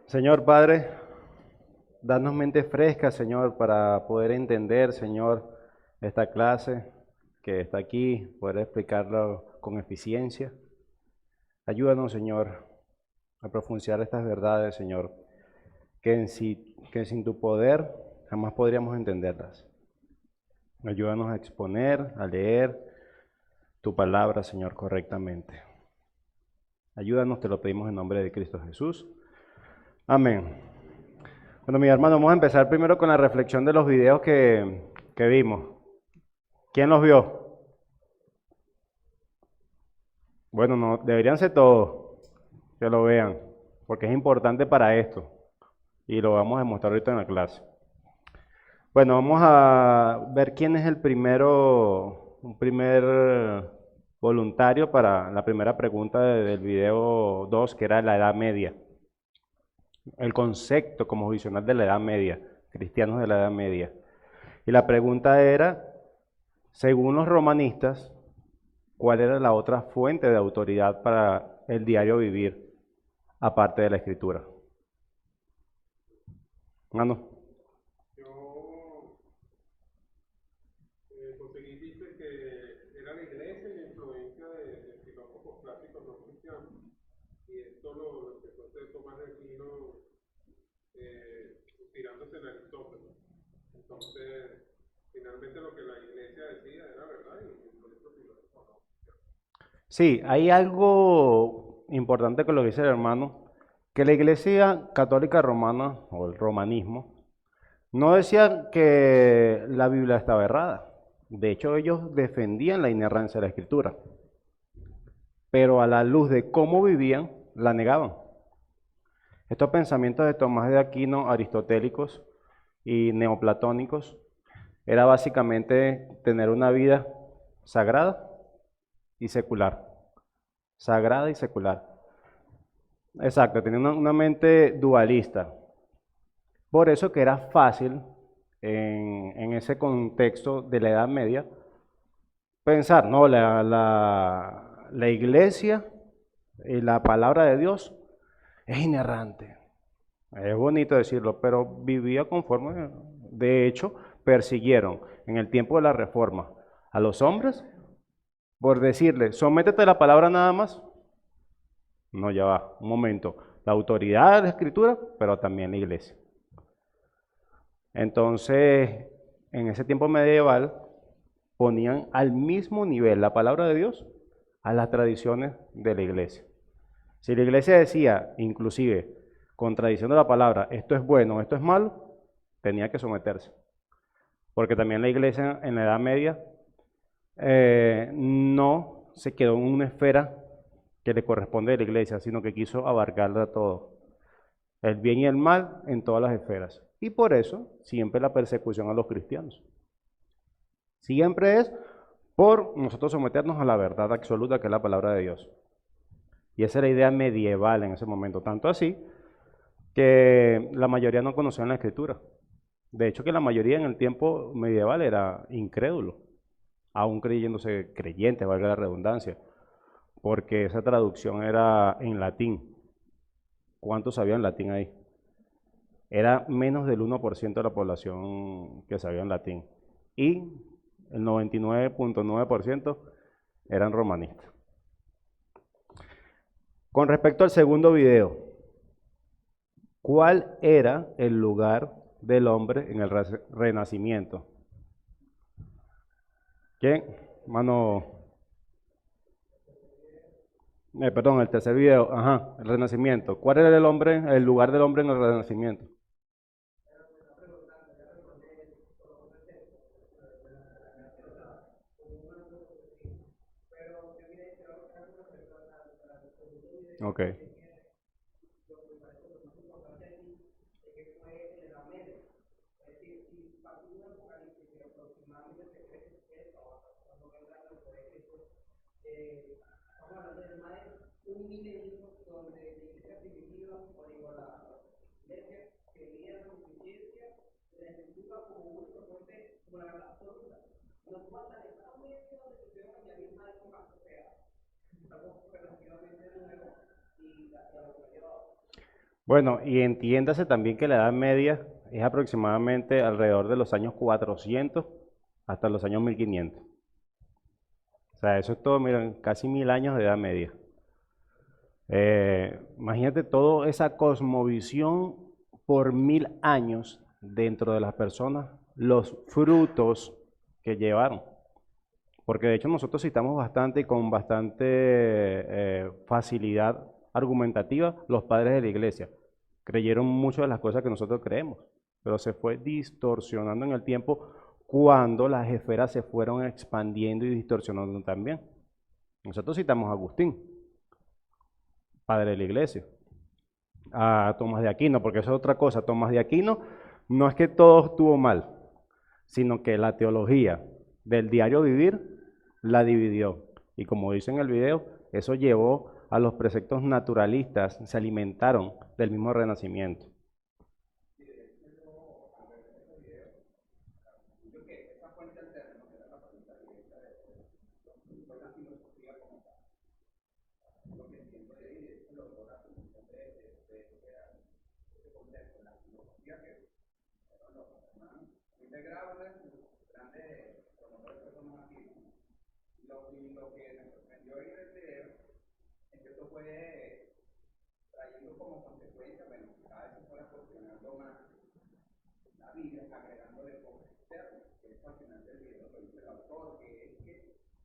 Señor Padre, danos mente fresca, Señor, para poder entender, Señor, esta clase que está aquí, poder explicarlo con eficiencia. Ayúdanos, Señor, a profundizar estas verdades, Señor, que sin tu poder jamás podríamos entenderlas. Ayúdanos a exponer, a leer tu palabra, Señor, correctamente. Ayúdanos, te lo pedimos en nombre de Cristo Jesús. Amén. Bueno, mi hermano, vamos a empezar primero con la reflexión de los videos que vimos. ¿Quién los vio? Bueno, no, deberían ser todos que lo vean, porque es importante para esto y lo vamos a demostrar ahorita en la clase. Bueno, vamos a ver quién es el un primer voluntario para la primera pregunta del video 2, que era la Edad Media. El concepto como visional de la Edad Media, cristianos de la Edad Media. Y la pregunta era, según los romanistas, ¿cuál era la otra fuente de autoridad para el diario vivir, aparte de la escritura? Mano. Yo conseguí, dice que era la iglesia y la influencia de filósofos clásicos no cristianos. Y esto lo empezó a hacer Tomás de Aquino tirándose en Aristóteles. Entonces, finalmente lo que la iglesia decía era verdad y por eso filósofos no cristianos. Sí, hay algo importante con lo que dice el hermano, que la Iglesia Católica Romana, o el romanismo, no decía que la Biblia estaba errada. De hecho, ellos defendían la inerrancia de la escritura, pero a la luz de cómo vivían, la negaban. Estos pensamientos de Tomás de Aquino, aristotélicos y neoplatónicos, era básicamente tener una vida sagrada y secular. Sagrada y secular. Exacto, tenía una mente dualista. Por eso que era fácil en ese contexto de la Edad Media pensar, no, la iglesia y la palabra de Dios es inerrante. Es bonito decirlo, pero vivía conforme. De hecho, persiguieron en el tiempo de la Reforma a los hombres por decirle, sométete a la palabra nada más. No, ya va, un momento. La autoridad de la escritura, pero también la iglesia. Entonces, en ese tiempo medieval, ponían al mismo nivel la palabra de Dios a las tradiciones de la iglesia. Si la iglesia decía, inclusive, contradiciendo la palabra, esto es bueno, esto es malo, tenía que someterse. Porque también la iglesia en la Edad Media no se quedó en una esfera que le corresponde a la iglesia, sino que quiso abarcarla todo. El bien y el mal en todas las esferas. Y por eso siempre la persecución a los cristianos. Siempre es por nosotros someternos a la verdad absoluta que es la palabra de Dios. Y esa era la idea medieval en ese momento. Tanto así que la mayoría no conocían la escritura. De hecho que la mayoría en el tiempo medieval era incrédulo, aún creyéndose creyente, valga la redundancia, porque esa traducción era en latín. ¿Cuántos sabían latín ahí? Era menos del 1% de la población que sabía en latín. Y el 99.9% eran romanistas. Con respecto al segundo video, ¿cuál era el lugar del hombre en el Renacimiento? ¿Quién? Mano, perdón, el tercer video, ajá, el Renacimiento. ¿Cuál era el lugar del hombre en el Renacimiento? Ok. Bueno, y entiéndase también que la Edad Media es aproximadamente alrededor de los años 400 hasta los años 1500. O sea, eso es todo, miren, casi 1000 años de Edad Media. Imagínate toda esa cosmovisión por 1000 años dentro de las personas, los frutos que llevaron. Porque de hecho nosotros citamos bastante y con bastante facilidad argumentativa los padres de la iglesia. Creyeron mucho de las cosas que nosotros creemos, pero se fue distorsionando en el tiempo cuando las esferas se fueron expandiendo y distorsionando también. Nosotros citamos a Agustín, padre de la iglesia, a Tomás de Aquino, porque eso es otra cosa. Tomás de Aquino no es que todo estuvo mal, sino que la teología del diario vivir la dividió. Y como dice en el video, eso llevó a los preceptos naturalistas, se alimentaron del mismo renacimiento. Lo que me sorprendió ahí del video es que esto fue trayendo como consecuencia, bueno, cada vez se fuera cuestionando más la Biblia, agregándole cosas externas, que es al final del video lo dice el autor, que es que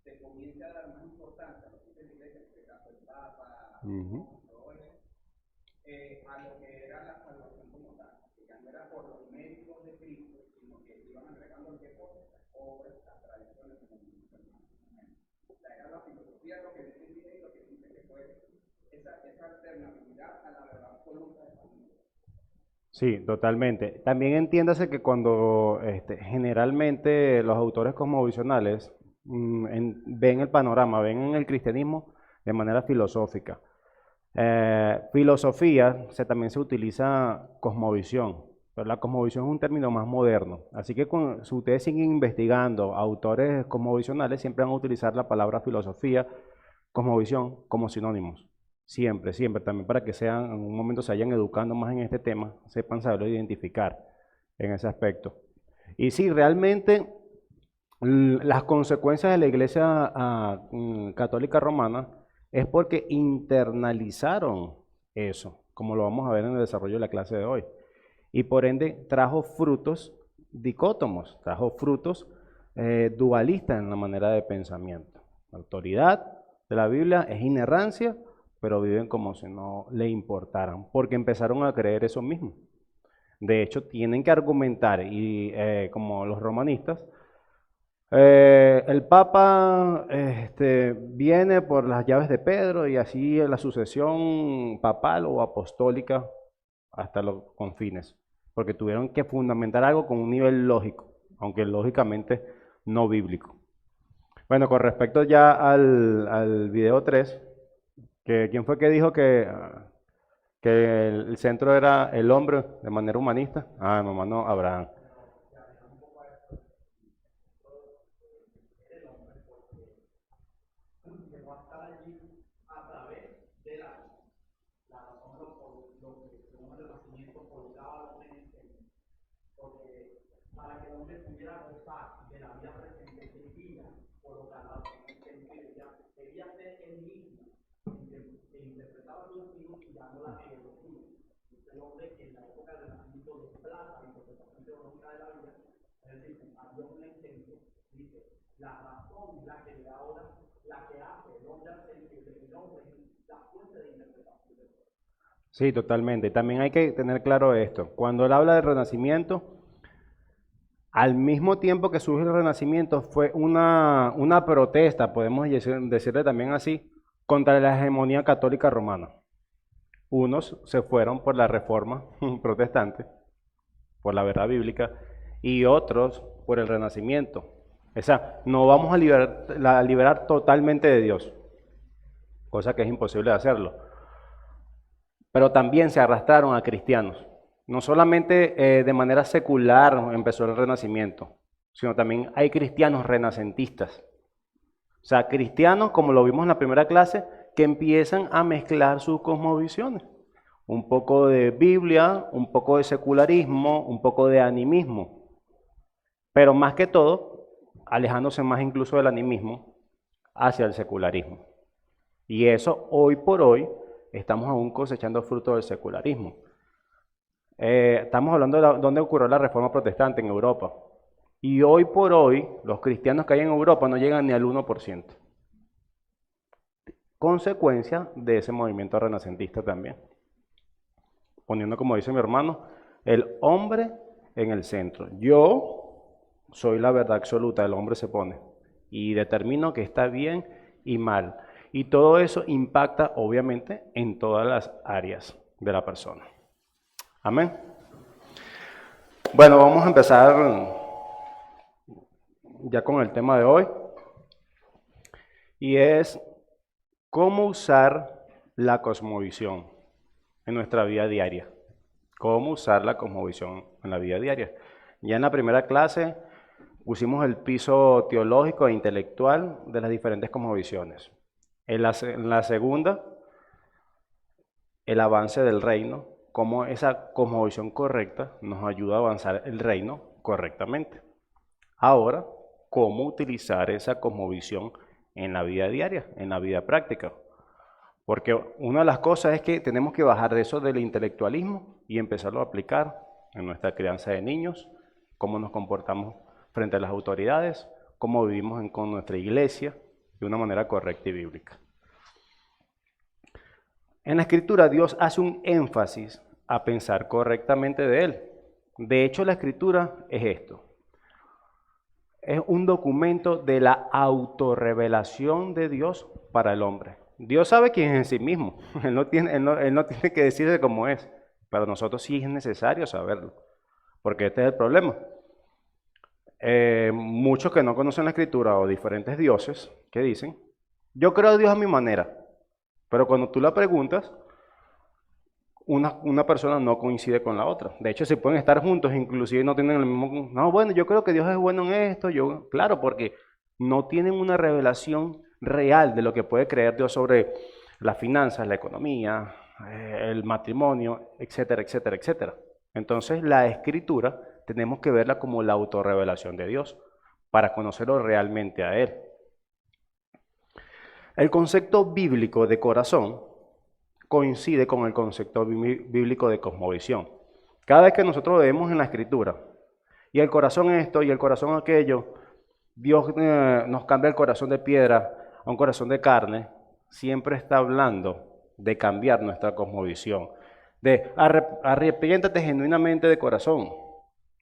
se comienza a dar más importancia a lo que dice la iglesia, en este caso el Papa, todo eso, a lo que era la salvación como tal, que ya no era por los méritos de Cristo, sino que iban agregando qué cosas, las obras, las tradiciones, como dice el hermano. Era la filosofía lo que dice el video y lo que dice que fue esa alternabilidad a la verdad absoluta de la Biblia. Sí, totalmente. También entiéndase que cuando generalmente los autores cosmovisionales ven el panorama, ven el cristianismo de manera filosófica. Filosofía también se utiliza cosmovisión, pero la cosmovisión es un término más moderno. Así que si ustedes siguen investigando autores cosmovisionales, siempre van a utilizar la palabra filosofía, cosmovisión como sinónimos. Siempre, siempre, también para que sean, en un momento se vayan educando más en este tema, sepan saberlo identificar en ese aspecto. Y sí, realmente las consecuencias de la Iglesia Católica Romana es porque internalizaron eso, como lo vamos a ver en el desarrollo de la clase de hoy. Y por ende trajo frutos dicótomos, trajo frutos dualistas en la manera de pensamiento. La autoridad de la Biblia es inerrancia, pero viven como si no le importaran, porque empezaron a creer eso mismo. De hecho, tienen que argumentar, y como los romanistas, el Papa viene por las llaves de Pedro y así la sucesión papal o apostólica hasta los confines, porque tuvieron que fundamentar algo con un nivel lógico, aunque lógicamente no bíblico. Bueno, con respecto ya al video 3, ¿quién fue que dijo que el centro era el hombre de manera humanista? Ah, mi hermano Abraham. Sí, totalmente. También hay que tener claro esto. Cuando él habla del renacimiento, al mismo tiempo que surge el renacimiento, fue una protesta, podemos decirle también así, contra la hegemonía católica romana. Unos se fueron por la reforma protestante, por la verdad bíblica, y otros por el renacimiento. O sea, no vamos a liberar totalmente de Dios, cosa que es imposible de hacerlo. Pero también se arrastraron a cristianos. No solamente de manera secular empezó el renacimiento, sino también hay cristianos renacentistas. O sea, cristianos, como lo vimos en la primera clase, que empiezan a mezclar sus cosmovisiones. un poco de Biblia, un poco de secularismo, un poco de animismo, pero más que todo, alejándose más incluso del animismo hacia el secularismo. Y eso hoy por hoy estamos aún cosechando fruto del secularismo. Estamos hablando de dónde ocurrió la reforma protestante en Europa. Y hoy por hoy, los cristianos que hay en Europa no llegan ni al 1%. Consecuencia de ese movimiento renacentista también. Poniendo, como dice mi hermano, el hombre en el centro. Yo soy la verdad absoluta, el hombre se pone. Y determino que está bien y mal. Y todo eso impacta, obviamente, en todas las áreas de la persona. Amén. Bueno, vamos a empezar ya con el tema de hoy. Y es cómo usar la cosmovisión en nuestra vida diaria. Cómo usar la cosmovisión en la vida diaria. Ya en la primera clase pusimos el piso teológico e intelectual de las diferentes cosmovisiones. En la segunda, el avance del reino, cómo esa cosmovisión correcta nos ayuda a avanzar el reino correctamente. Ahora, cómo utilizar esa cosmovisión en la vida diaria, en la vida práctica. Porque una de las cosas es que tenemos que bajar de eso del intelectualismo y empezarlo a aplicar en nuestra crianza de niños, cómo nos comportamos frente a las autoridades, cómo vivimos con nuestra iglesia de una manera correcta y bíblica. En la Escritura Dios hace un énfasis a pensar correctamente de Él. De hecho, la Escritura es esto. Es un documento de la autorrevelación de Dios para el hombre. Dios sabe quién es en sí mismo. Él no tiene que decirse cómo es. Para nosotros sí es necesario saberlo. Porque este es el problema. Muchos que no conocen la Escritura o diferentes dioses que dicen, yo creo a Dios a mi manera. Pero cuando tú la preguntas, una persona no coincide con la otra. De hecho, se pueden estar juntos, inclusive no tienen el mismo... No, bueno, yo creo que Dios es bueno en esto. Claro, porque no tienen una revelación real de lo que puede creer Dios sobre las finanzas, la economía, el matrimonio, etcétera, etcétera, etcétera. Entonces, la Escritura tenemos que verla como la autorrevelación de Dios para conocerlo realmente a Él. El concepto bíblico de corazón coincide con el concepto bíblico de cosmovisión. Cada vez que nosotros vemos en la Escritura, y el corazón esto y el corazón aquello, Dios nos cambia el corazón de piedra a un corazón de carne, siempre está hablando de cambiar nuestra cosmovisión, de arrepiéntate genuinamente de corazón.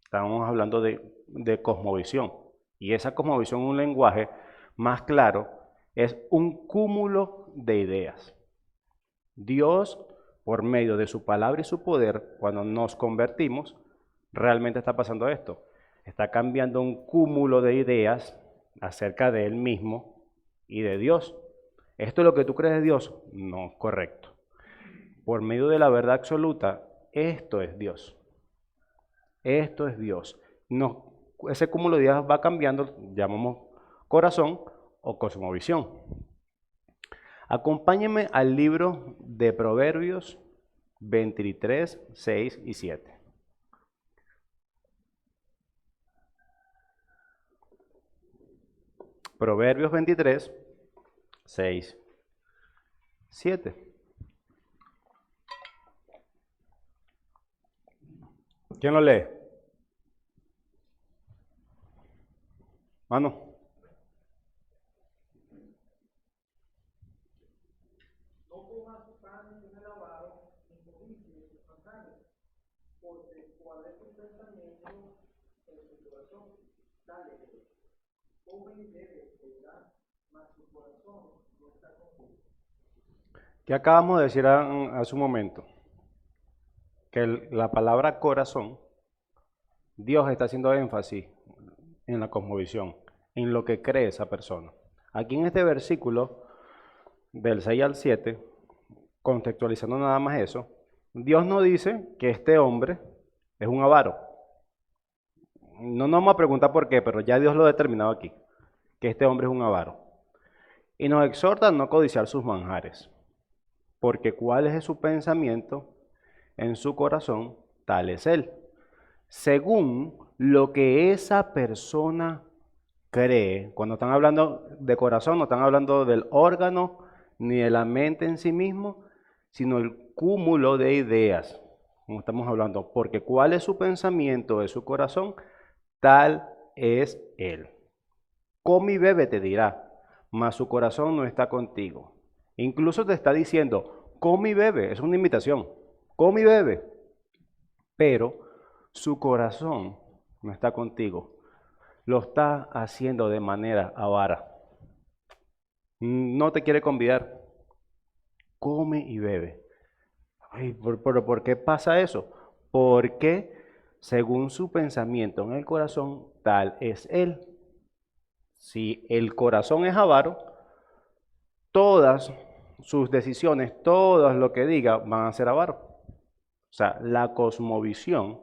Estamos hablando de cosmovisión, y esa cosmovisión, un lenguaje más claro, es un cúmulo de ideas. Dios, por medio de su palabra y su poder, cuando nos convertimos, realmente está pasando esto. Está cambiando un cúmulo de ideas acerca de Él mismo y de Dios. ¿Esto es lo que tú crees de Dios? No, correcto. Por medio de la verdad absoluta, esto es Dios. Esto es Dios. Ese cúmulo de ideas va cambiando, llamamos corazón o cosmovisión. Acompáñenme al libro de Proverbios 23, 6 y 7. Proverbios 23, 6, 7. ¿Quién lo lee? Mano. ¿Qué acabamos de decir hace un momento? Que la palabra corazón, Dios está haciendo énfasis en la cosmovisión, en lo que cree esa persona. Aquí en este versículo, del 6 al 7, contextualizando nada más eso, Dios no dice que este hombre es un avaro. No nos vamos a preguntar por qué, pero ya Dios lo ha determinado aquí, que este hombre es un avaro. Y nos exhorta a no codiciar sus manjares, porque cuál es su pensamiento en su corazón, tal es él. Según lo que esa persona cree, cuando están hablando de corazón, no están hablando del órgano ni de la mente en sí mismo, sino el cúmulo de ideas, como estamos hablando, porque cuál es su pensamiento de su corazón, tal es él. Come y bebe, te dirá, mas su corazón no está contigo. Incluso te está diciendo, come y bebe, es una invitación, come y bebe, pero su corazón no está contigo. Lo está haciendo de manera avara. No te quiere convidar. Come y bebe. Ay, pero ¿por qué pasa eso? Porque según su pensamiento en el corazón, tal es él. Si el corazón es avaro, todas sus decisiones, todo lo que diga van a ser avaro. O sea, la cosmovisión,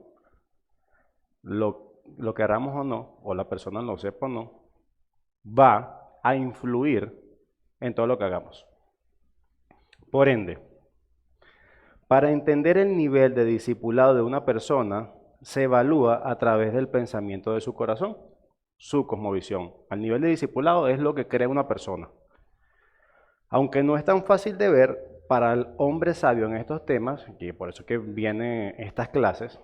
lo queramos o no, o la persona lo sepa o no, va a influir en todo lo que hagamos. Por ende, para entender el nivel de discipulado de una persona, se evalúa a través del pensamiento de su corazón, su cosmovisión. Al nivel de discipulado es lo que cree una persona. Aunque no es tan fácil de ver para el hombre sabio en estos temas, y por eso que vienen estas clases,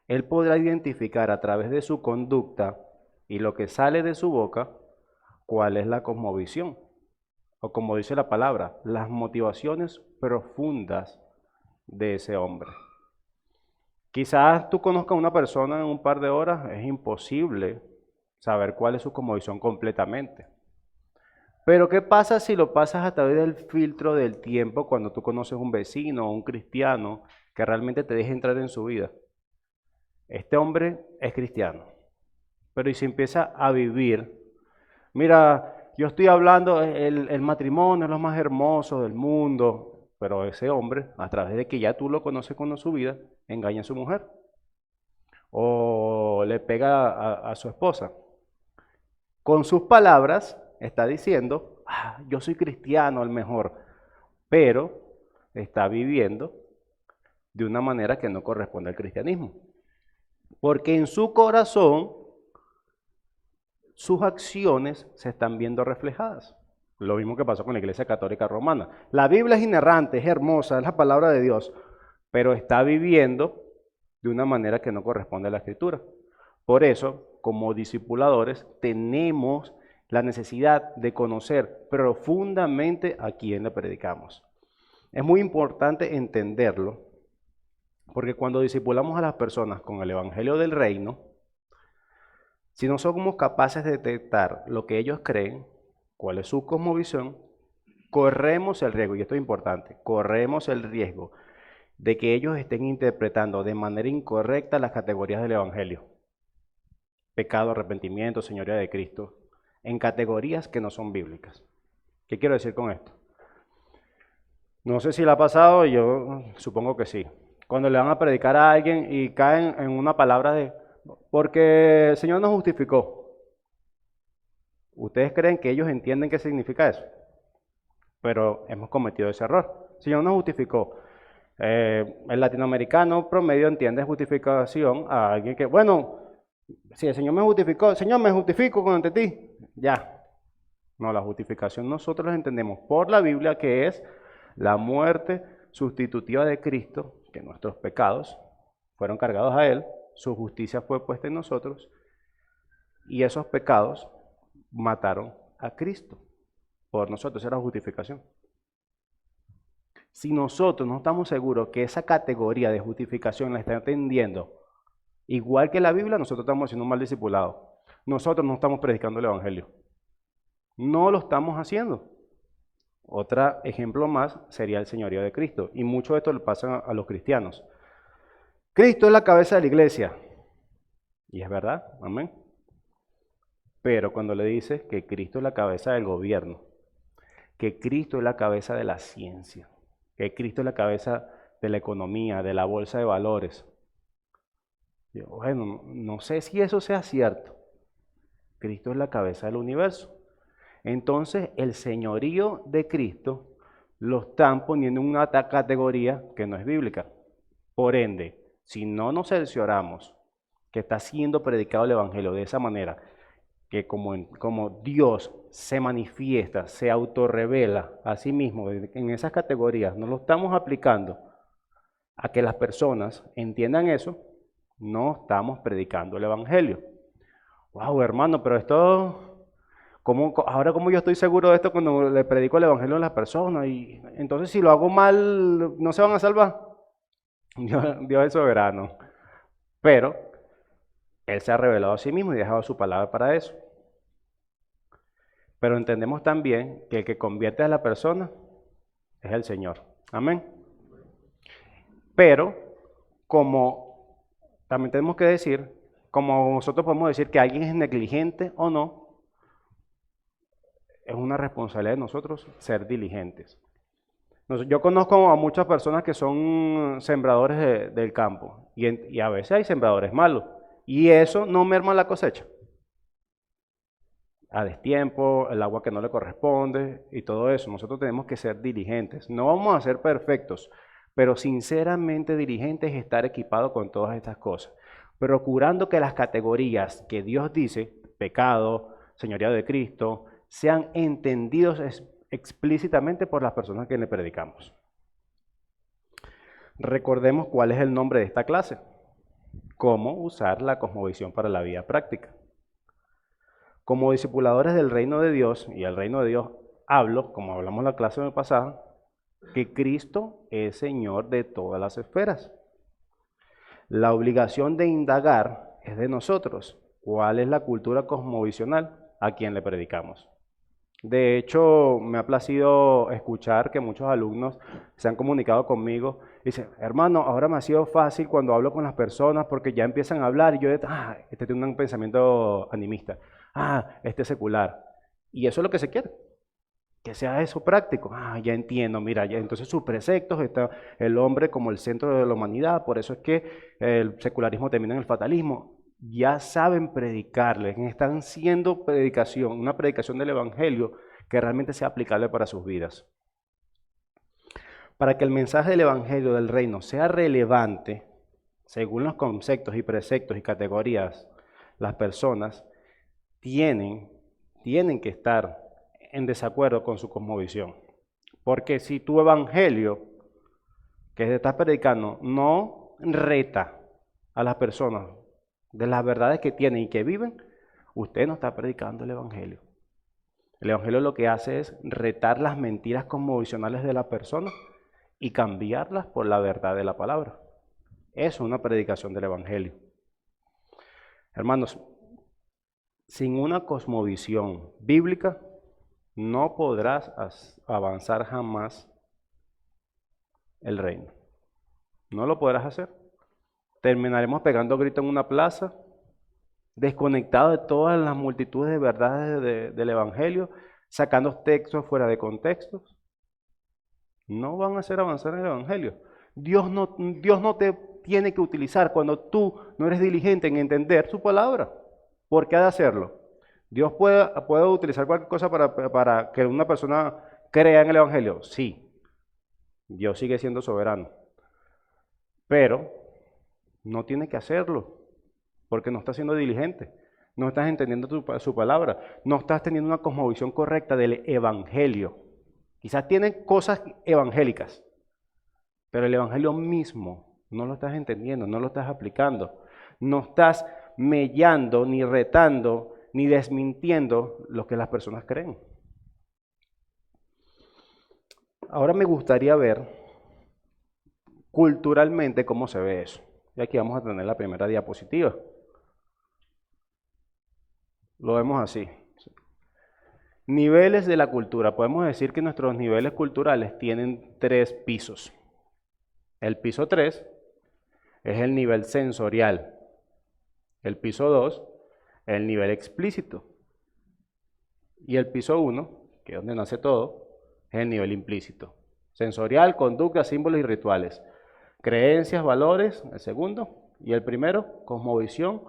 él podrá identificar a través de su conducta y lo que sale de su boca cuál es la cosmovisión, o como dice la palabra, las motivaciones profundas de ese hombre. Quizás tú conozcas a una persona en un par de horas, es imposible saber cuál es su cosmovisión completamente. Pero ¿qué pasa si lo pasas a través del filtro del tiempo cuando tú conoces a un vecino o un cristiano que realmente te deje entrar en su vida? Este hombre es cristiano, pero y si empieza a vivir, mira, yo estoy hablando, el matrimonio es lo más hermoso del mundo, pero ese hombre, a través de que ya tú lo conoces con su vida, engaña a su mujer o le pega a su esposa. Con sus palabras está diciendo, yo soy cristiano, el mejor, pero está viviendo de una manera que no corresponde al cristianismo. Porque en su corazón, sus acciones se están viendo reflejadas. Lo mismo que pasó con la Iglesia Católica Romana. La Biblia es inerrante, es hermosa, es la palabra de Dios, pero está viviendo de una manera que no corresponde a la Escritura. Por eso, como discipuladores, tenemos la necesidad de conocer profundamente a quién le predicamos. Es muy importante entenderlo, porque cuando discipulamos a las personas con el Evangelio del Reino, si no somos capaces de detectar lo que ellos creen, cuál es su cosmovisión, corremos el riesgo, y esto es importante, corremos el riesgo de que ellos estén interpretando de manera incorrecta las categorías del Evangelio. Pecado, arrepentimiento, señoría de Cristo, en categorías que no son bíblicas. ¿Qué quiero decir con esto? No sé si le ha pasado, yo supongo que sí. Cuando le van a predicar a alguien y caen en una palabra de, porque el Señor nos justificó. ¿Ustedes creen que ellos entienden qué significa eso? Pero hemos cometido ese error. El Señor nos justificó. El latinoamericano promedio entiende justificación a alguien que, bueno, si el Señor me justificó, Señor, me justifico ante ti. Ya. No, la justificación nosotros la entendemos por la Biblia, que es la muerte sustitutiva de Cristo, que nuestros pecados fueron cargados a Él, su justicia fue puesta en nosotros, y esos pecados mataron a Cristo por nosotros, esa era la justificación. Si nosotros no estamos seguros que esa categoría de justificación la está entendiendo igual que la Biblia, nosotros estamos haciendo un mal discipulado. Nosotros no estamos predicando el Evangelio. No lo estamos haciendo. Otro ejemplo más sería el señorío de Cristo. Y mucho de esto le pasa a los cristianos. Cristo es la cabeza de la iglesia. Y es verdad, amén. Pero cuando le dices que Cristo es la cabeza del gobierno, que Cristo es la cabeza de la ciencia, que Cristo es la cabeza de la economía, de la bolsa de valores. Bueno, no sé si eso sea cierto. Cristo es la cabeza del universo. Entonces, el señorío de Cristo lo están poniendo en una categoría que no es bíblica. Por ende, si no nos cercioramos que está siendo predicado el Evangelio de esa manera, que como Dios se manifiesta, se autorrevela a sí mismo en esas categorías, no lo estamos aplicando a que las personas entiendan eso, no estamos predicando el Evangelio. Wow, hermano, pero esto, ahora cómo yo estoy seguro de esto cuando le predico el Evangelio a las personas? Y entonces si lo hago mal, ¿no se van a salvar? Dios es soberano. Pero Él se ha revelado a sí mismo y dejado su palabra para eso. Pero entendemos también que el que convierte a la persona es el Señor. Amén. Pero, como también tenemos que decir, como nosotros podemos decir que alguien es negligente o no, es una responsabilidad de nosotros ser diligentes. Yo conozco a muchas personas que son sembradores del campo y a veces hay sembradores malos y eso no merma la cosecha. A destiempo, el agua que no le corresponde y todo eso. Nosotros tenemos que ser diligentes. No vamos a ser perfectos, pero sinceramente diligentes es estar equipados con todas estas cosas, procurando que las categorías que Dios dice, pecado, señorío de Cristo, sean entendidos explícitamente por las personas que le predicamos. Recordemos cuál es el nombre de esta clase. Cómo usar la cosmovisión para la vida práctica. Como discipuladores del reino de Dios, y el reino de Dios hablo, como hablamos en la clase pasada, que Cristo es Señor de todas las esferas. La obligación de indagar es de nosotros. ¿Cuál es la cultura cosmovisional a quien le predicamos? De hecho, me ha placido escuchar que muchos alumnos se han comunicado conmigo y dicen, hermano, ahora me ha sido fácil cuando hablo con las personas porque ya empiezan a hablar y yo, este tiene un pensamiento animista, este es secular. Y eso es lo que se quiere, que sea eso práctico. Ya entiendo, mira, ya entonces sus preceptos, está el hombre como el centro de la humanidad, por eso es que el secularismo termina en el fatalismo. Ya saben predicarles, están siendo una predicación del Evangelio que realmente sea aplicable para sus vidas. Para que el mensaje del Evangelio del reino sea relevante, según los conceptos y preceptos y categorías, las personas tienen que estar en desacuerdo con su cosmovisión. Porque si tu Evangelio que estás predicando no reta a las personas de las verdades que tienen y que viven, usted no está predicando el Evangelio. El Evangelio lo que hace es retar las mentiras cosmovisionales de la persona y cambiarlas por la verdad de la palabra. Eso es una predicación del Evangelio. Hermanos, sin una cosmovisión bíblica no podrás avanzar jamás el reino. No lo podrás hacer. Terminaremos pegando gritos en una plaza, desconectados de todas las multitudes de verdades del Evangelio, sacando textos fuera de contextos. No van a hacer avanzar el Evangelio. Dios no te tiene que utilizar cuando tú no eres diligente en entender su palabra. ¿Por qué ha de hacerlo? Dios puede utilizar cualquier cosa para que una persona crea en el Evangelio. Sí, Dios sigue siendo soberano. Pero no tiene que hacerlo, porque no estás siendo diligente, no estás entendiendo su palabra, no estás teniendo una cosmovisión correcta del Evangelio. Quizás tienen cosas evangélicas, pero el Evangelio mismo no lo estás entendiendo, no lo estás aplicando, no estás mellando, ni retando, ni desmintiendo lo que las personas creen. Ahora me gustaría ver culturalmente cómo se ve eso. Y aquí vamos a tener la primera diapositiva. Lo vemos así. Niveles de la cultura. Podemos decir que nuestros niveles culturales tienen 3 pisos. El piso 3 es el nivel sensorial. El piso 2 es el nivel explícito. Y el piso 1, que es donde nace todo, es el nivel implícito. Sensorial, conducta, símbolos y rituales. Creencias, valores, el segundo. Y el primero, cosmovisión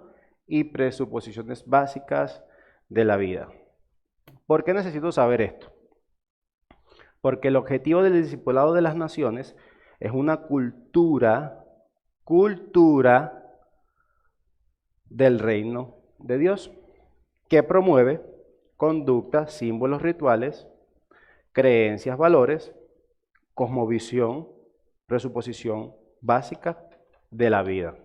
y presuposiciones básicas de la vida. ¿Por qué necesito saber esto? Porque el objetivo del discipulado de las naciones es una cultura cultura del reino de Dios, que promueve conductas, símbolos, rituales, creencias, valores, cosmovisión, presuposición básica de la vida.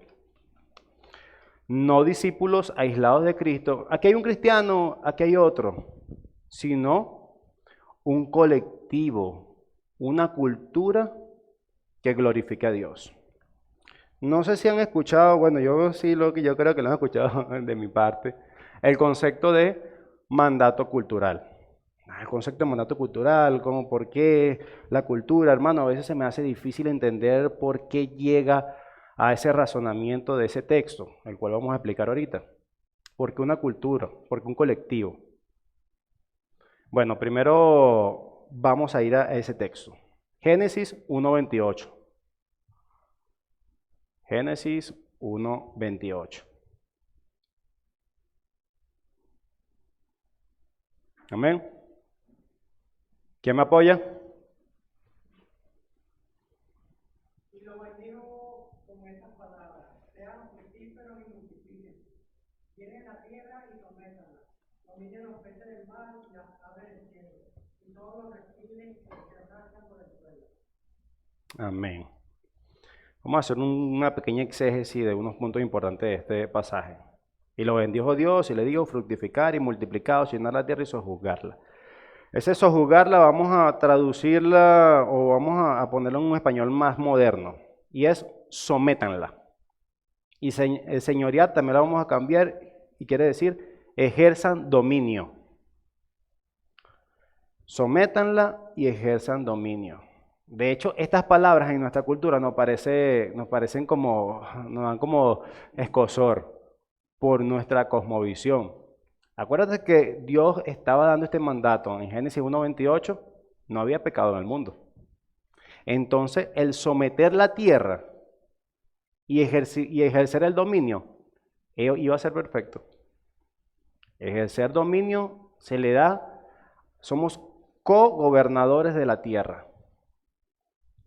No discípulos aislados de Cristo. Aquí hay un cristiano, aquí hay otro, sino un colectivo, una cultura que glorifique a Dios. No sé si han escuchado, bueno, yo sí yo creo que lo han escuchado de mi parte, el concepto de mandato cultural. El concepto de mandato cultural, como por qué la cultura, hermano, a veces se me hace difícil entender por qué llega a ese razonamiento de ese texto, el cual vamos a explicar ahorita. ¿Por qué una cultura? ¿Por qué un colectivo? Bueno, primero vamos a ir a ese texto. Génesis 1:28. Génesis 1:28. Amén. ¿Quién me apoya? Y lo bendijo con estas palabras: sean fructíferos y multipliquen, llenen la tierra y sométanla, dominen los peces del mar y las aves del cielo, y todos los reptiles que arrastran por el suelo. Amén. Vamos a hacer una pequeña exégesis de unos puntos importantes de este pasaje. Y lo bendijo Dios y le dijo: fructificar y multiplicados, llenar la tierra y sojuzgarla. Ese sojuzgarla vamos a traducirla o vamos a ponerlo en un español más moderno. Y es sométanla. Y señorear también la vamos a cambiar y quiere decir ejerzan dominio. Sométanla y ejerzan dominio. De hecho, estas palabras en nuestra cultura nos dan como escozor por nuestra cosmovisión. Acuérdate que Dios estaba dando este mandato en Génesis 1:28, no había pecado en el mundo. Entonces, el someter la tierra y ejercer el dominio, iba a ser perfecto. Ejercer dominio se le da, somos co-gobernadores de la tierra.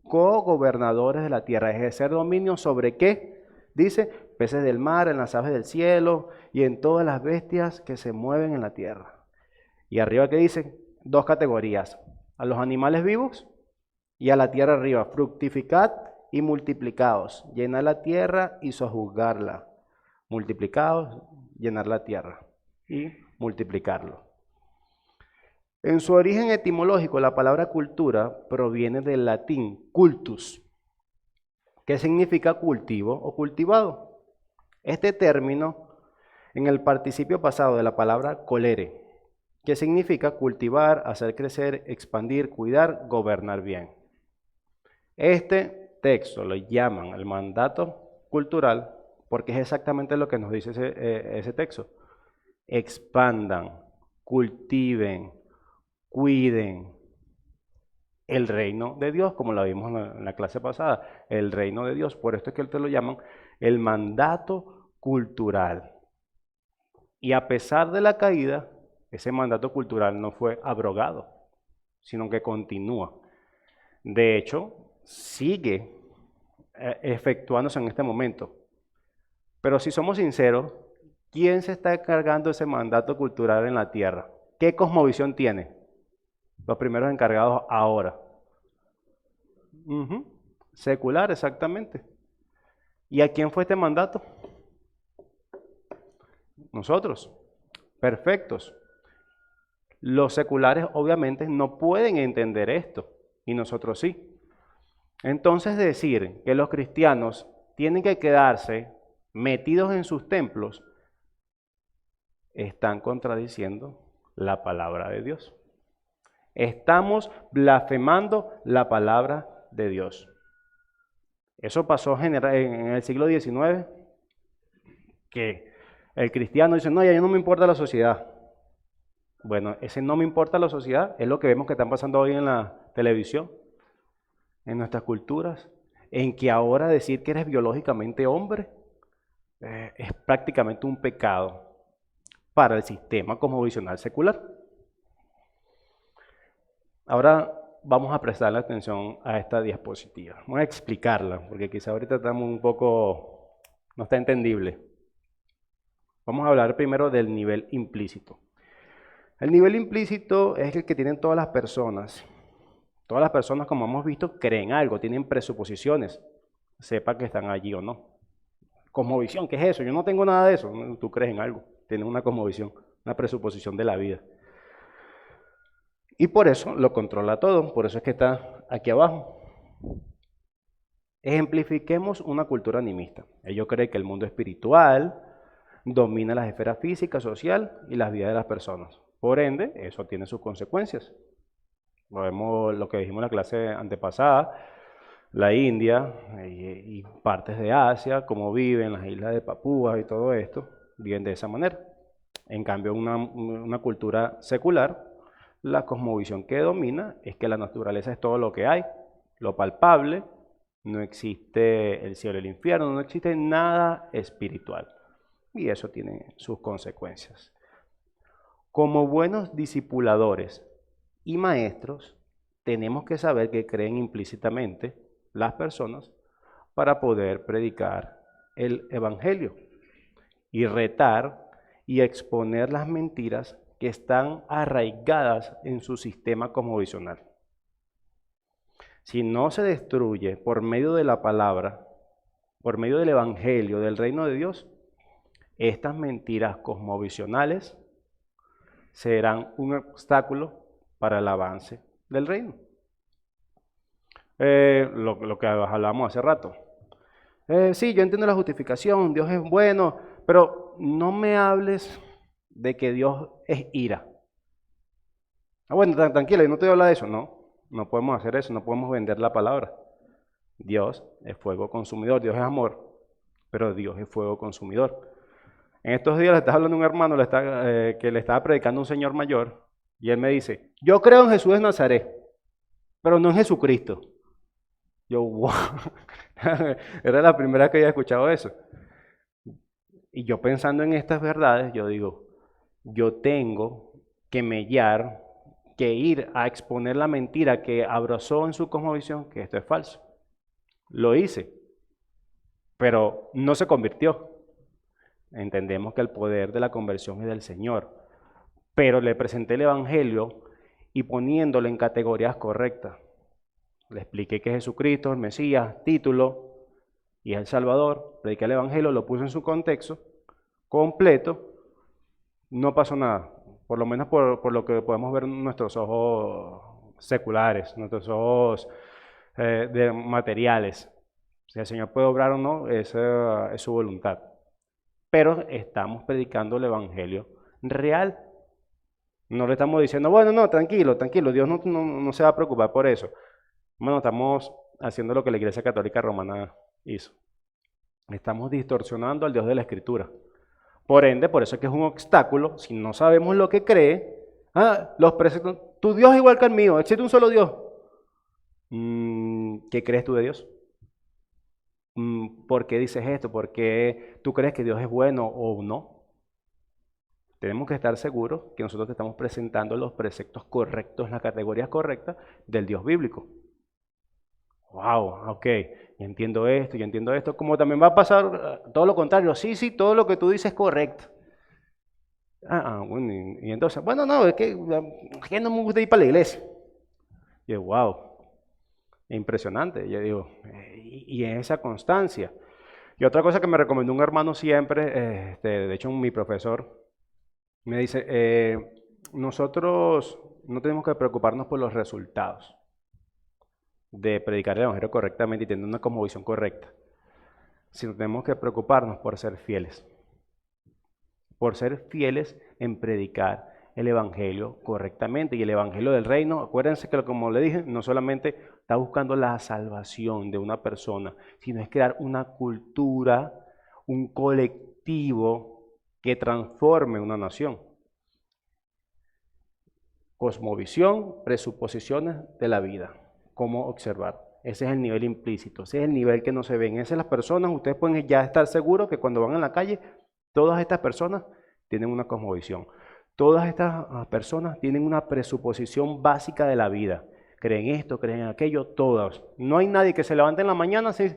Co-gobernadores de la tierra. Ejercer dominio sobre qué? Dice, peces del mar, en las aves del cielo y en todas las bestias que se mueven en la tierra. Y arriba que dice, dos categorías, a los animales vivos y a la tierra arriba, fructificad y multiplicaos, llenar la tierra y sojuzgarla, multiplicaos, llenar la tierra y multiplicarlo. En su origen etimológico, la palabra cultura proviene del latín cultus, que significa cultivo o cultivado. Este término en el participio pasado de la palabra colere, que significa cultivar, hacer crecer, expandir, cuidar, gobernar bien. Este texto lo llaman el mandato cultural porque es exactamente lo que nos dice ese texto. Expandan, cultiven, cuiden el reino de Dios, como lo vimos en la clase pasada, el reino de Dios. Por esto es que te lo llaman el mandato cultural. Y a pesar de la caída, ese mandato cultural no fue abrogado, sino que continúa. De hecho, sigue efectuándose en este momento. Pero si somos sinceros, ¿quién se está encargando de ese mandato cultural en la tierra? ¿Qué cosmovisión tiene? Los primeros encargados ahora. Secular, exactamente. ¿Y a quién fue este mandato? Nosotros. Perfectos. Los seculares obviamente no pueden entender esto, y nosotros sí. Entonces decir que los cristianos tienen que quedarse metidos en sus templos, están contradiciendo la palabra de Dios. Estamos blasfemando la palabra de Dios. Eso pasó en el siglo XIX, que el cristiano dice, no, ya no me importa la sociedad. Bueno, ese no me importa la sociedad es lo que vemos que están pasando hoy en la televisión, en nuestras culturas, en que ahora decir que eres biológicamente hombre es prácticamente un pecado para el sistema cosmovisional secular. Ahora vamos a prestarle atención a esta diapositiva. Vamos a explicarla, porque quizá ahorita estamos un poco, no está entendible. Vamos a hablar primero del nivel implícito. El nivel implícito es el que tienen todas las personas. Todas las personas, como hemos visto, creen algo, tienen presuposiciones, sepa que están allí o no. Cosmovisión, ¿qué es eso? Yo no tengo nada de eso. Tú crees en algo, tienes una cosmovisión, una presuposición de la vida. Y por eso lo controla todo, por eso es que está aquí abajo. Ejemplifiquemos una cultura animista. Ellos creen que el mundo espiritual domina las esferas física, social y las vidas de las personas. Por ende, eso tiene sus consecuencias. Lo vemos lo que dijimos en la clase antepasada, la India y partes de Asia, cómo viven las islas de Papúa y todo esto, viven de esa manera. En cambio, una cultura secular, la cosmovisión que domina es que la naturaleza es todo lo que hay, lo palpable, no existe el cielo y el infierno, no existe nada espiritual. Y eso tiene sus consecuencias. Como buenos discipuladores y maestros, tenemos que saber que creen implícitamente las personas para poder predicar el evangelio y retar y exponer las mentiras que están arraigadas en su sistema cosmovisional. Si no se destruye por medio de la palabra, por medio del evangelio, del reino de Dios, estas mentiras cosmovisionales serán un obstáculo para el avance del reino. Lo que hablábamos hace rato. Sí, yo entiendo la justificación, Dios es bueno, pero no me hables de que Dios es ira. Bueno, tranquila, yo no te voy a hablar de eso. No podemos hacer eso, no podemos vender la palabra. Dios es fuego consumidor, Dios es amor, pero Dios es fuego consumidor. En estos días le estaba hablando a un hermano que le estaba predicando a un señor mayor y él me dice, yo creo en Jesús de Nazaret, pero no en Jesucristo. Yo, wow, era la primera vez que había escuchado eso. Y yo pensando en estas verdades, yo digo, yo tengo que mellar, que ir a exponer la mentira que abrazó en su cosmovisión, que esto es falso. Lo hice, pero no se convirtió. Entendemos que el poder de la conversión es del Señor, pero le presenté el evangelio y poniéndolo en categorías correctas. Le expliqué que Jesucristo, el Mesías, título, y es el Salvador. Prediqué el evangelio, lo puse en su contexto completo. No pasó nada, por lo menos por lo que podemos ver en nuestros ojos seculares, nuestros ojos materiales. Si el Señor puede obrar o no, esa es su voluntad. Pero estamos predicando el evangelio real. No le estamos diciendo, bueno, no, tranquilo, Dios no se va a preocupar por eso. Bueno, estamos haciendo lo que la Iglesia Católica Romana hizo. Estamos distorsionando al Dios de la Escritura. Por ende, por eso es que es un obstáculo, si no sabemos lo que cree, los preceptos, tu Dios es igual que el mío, existe un solo Dios. ¿Qué crees tú de Dios? ¿Por qué dices esto? ¿Por qué tú crees que Dios es bueno o no? Tenemos que estar seguros que nosotros te estamos presentando los preceptos correctos, las categorías correctas del Dios bíblico. Wow, ok, yo entiendo esto, como también va a pasar todo lo contrario, sí, todo lo que tú dices es correcto. Bueno, y entonces, bueno, no, es que no me gusta ir para la iglesia. Y yo, wow, impresionante, yo digo, y en esa constancia. Y otra cosa que me recomendó un hermano siempre, de hecho mi profesor, me dice, nosotros no tenemos que preocuparnos por los resultados de predicar el evangelio correctamente y tener una cosmovisión correcta, sino tenemos que preocuparnos por ser fieles en predicar el evangelio correctamente. Y el evangelio del reino, acuérdense que como le dije, no solamente está buscando la salvación de una persona, sino es crear una cultura, un colectivo que transforme una nación. Cosmovisión, presuposiciones de la vida. Cómo observar. Ese es el nivel implícito, ese es el nivel que no se ven. Esas las personas, ustedes pueden ya estar seguros que cuando van en la calle, todas estas personas tienen una cosmovisión. Todas estas personas tienen una presuposición básica de la vida. creen esto, creen aquello, todos. No hay nadie que se levante en la mañana así,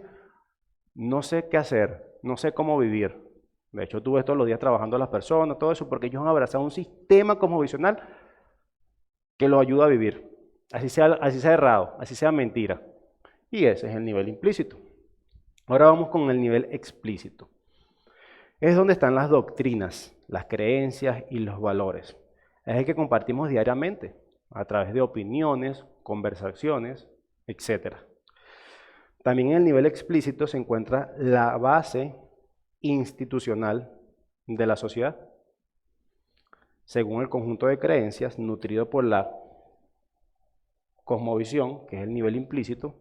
no sé qué hacer, no sé cómo vivir. De hecho, tú ves todos los días trabajando a las personas, todo eso, porque ellos han abrazado un sistema cosmovisional que los ayuda a vivir. Así sea errado, así sea mentira. Y ese es el nivel implícito. Ahora vamos con el nivel explícito. Es donde están las doctrinas, las creencias y los valores. Es el que compartimos diariamente a través de opiniones, conversaciones, etc. También en el nivel explícito se encuentra la base institucional de la sociedad, según el conjunto de creencias nutrido por la cosmovisión, que es el nivel implícito,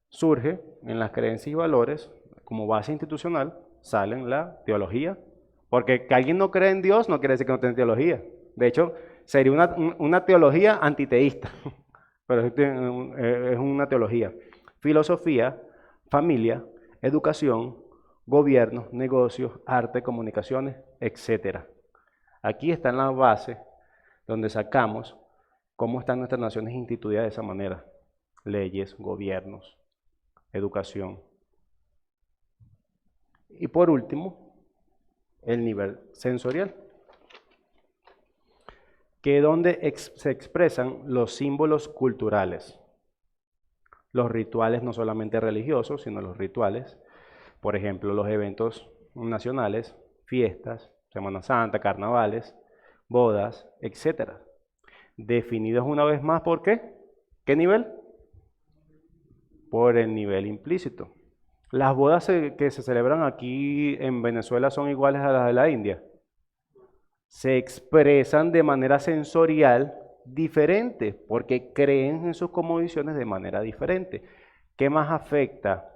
surge en las creencias y valores como base institucional, salen la teología, porque que alguien no cree en Dios no quiere decir que no tenga teología. De hecho, sería una teología antiteísta, pero es una teología. Filosofía, familia, educación, gobierno, negocios, arte, comunicaciones, etc. Aquí está en la base donde sacamos cómo están nuestras naciones instituidas de esa manera. Leyes, gobiernos, educación. Y por último, el nivel sensorial, que es donde se expresan los símbolos culturales. Los rituales no solamente religiosos, sino los rituales, por ejemplo, los eventos nacionales, fiestas, Semana Santa, carnavales, bodas, etc. Definidos una vez más, ¿por qué? ¿Qué nivel? Por el nivel implícito. Las bodas que se celebran aquí en Venezuela son iguales a las de la India. Se expresan de manera sensorial diferente porque creen en sus cosmovisiones de manera diferente. ¿Qué más afecta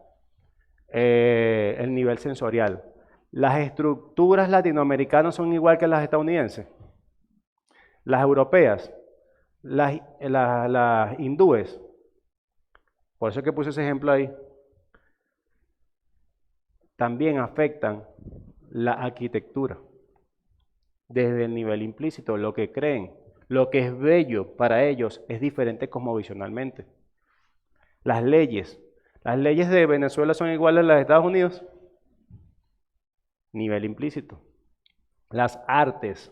el nivel sensorial? Las estructuras latinoamericanas son igual que las estadounidenses. Las europeas, las hindúes. Por eso es que puse ese ejemplo ahí. También afectan la arquitectura desde el nivel implícito, lo que creen, lo que es bello para ellos es diferente cosmovisionalmente. Las leyes de Venezuela son iguales a las de Estados Unidos, nivel implícito. Las artes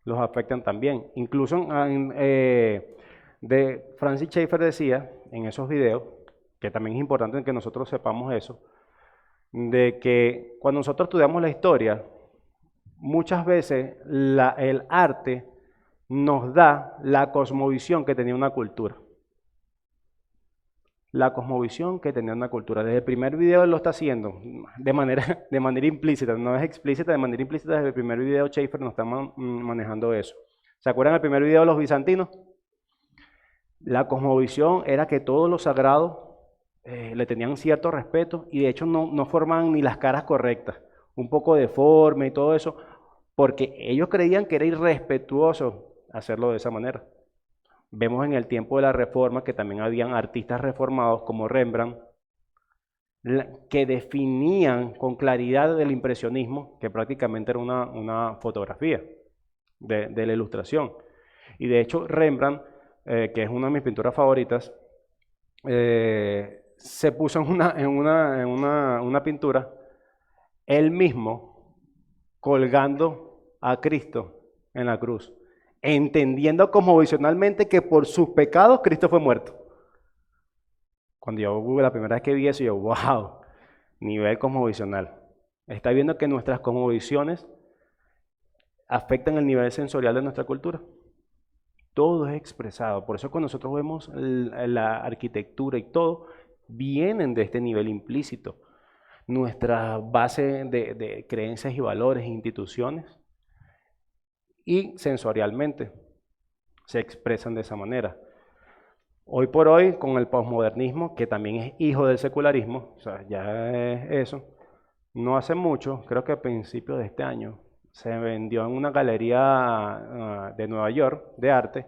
los afectan también. Incluso de Francis Schaeffer decía en esos videos, que también es importante que nosotros sepamos eso, de que cuando nosotros estudiamos la historia, muchas veces el arte nos da la cosmovisión que tenía una cultura. La cosmovisión que tenía una cultura. Desde el primer video él lo está haciendo de manera implícita, no es explícita, de manera implícita desde el primer video Schaeffer nos está manejando eso. ¿Se acuerdan del primer video de los bizantinos? La cosmovisión era que todos los sagrados le tenían cierto respeto y de hecho no formaban ni las caras correctas, un poco deforme y todo eso, porque ellos creían que era irrespetuoso hacerlo de esa manera. Vemos en el tiempo de la Reforma que también habían artistas reformados como Rembrandt, que definían con claridad el impresionismo, que prácticamente era una fotografía de la ilustración. Y de hecho Rembrandt, que es una de mis pinturas favoritas, se puso en una pintura él mismo colgando a Cristo en la cruz, entendiendo cosmovisionalmente que por sus pecados Cristo fue muerto. Cuando yo la primera vez que vi eso, yo, wow, nivel cosmovisional. Está viendo que nuestras cosmovisiones afectan el nivel sensorial de nuestra cultura. Todo es expresado. Por eso cuando nosotros vemos la arquitectura y todo, vienen de este nivel implícito. Nuestra base de creencias y valores e instituciones y sensorialmente se expresan de esa manera. Hoy por hoy, con el posmodernismo, que también es hijo del secularismo, o sea, ya es eso, no hace mucho, creo que a principios de este año, se vendió en una galería de Nueva York de arte,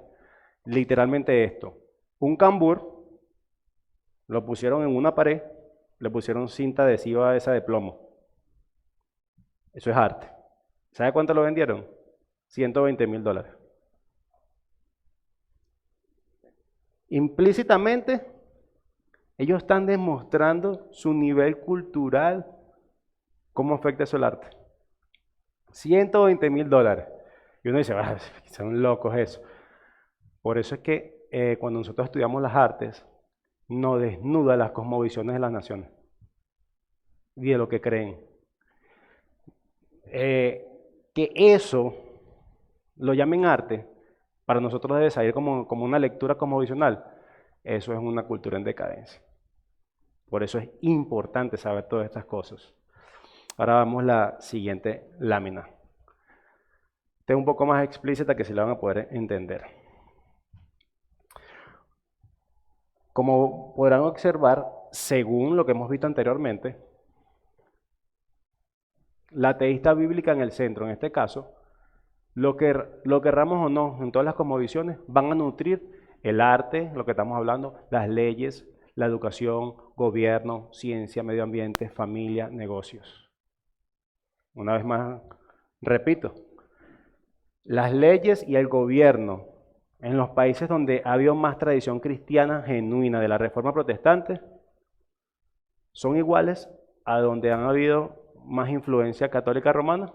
literalmente esto, un cambur, lo pusieron en una pared, le pusieron cinta adhesiva esa de plomo. Eso es arte. ¿Sabe cuánto lo vendieron? $120,000. implícitamente, ellos están demostrando su nivel cultural, cómo afecta eso el arte. $120,000. Y uno dice, "Ah, son locos eso". Por eso es que cuando nosotros estudiamos las artes, nos desnuda las cosmovisiones de las naciones y de lo que creen. Que eso lo llamen arte, para nosotros debe salir como una lectura cosmovisional. Eso es una cultura en decadencia. Por eso es importante saber todas estas cosas. Ahora vamos a la siguiente lámina. Esta es un poco más explícita que se la van a poder entender. Como podrán observar, según lo que hemos visto anteriormente, la teísta bíblica en el centro, en este caso, lo querramos o no, en todas las cosmovisiones, van a nutrir el arte, lo que estamos hablando, las leyes, la educación, gobierno, ciencia, medio ambiente, familia, negocios. Una vez más, repito, las leyes y el gobierno en los países donde ha habido más tradición cristiana genuina de la Reforma Protestante son iguales a donde han habido más influencia católica romana.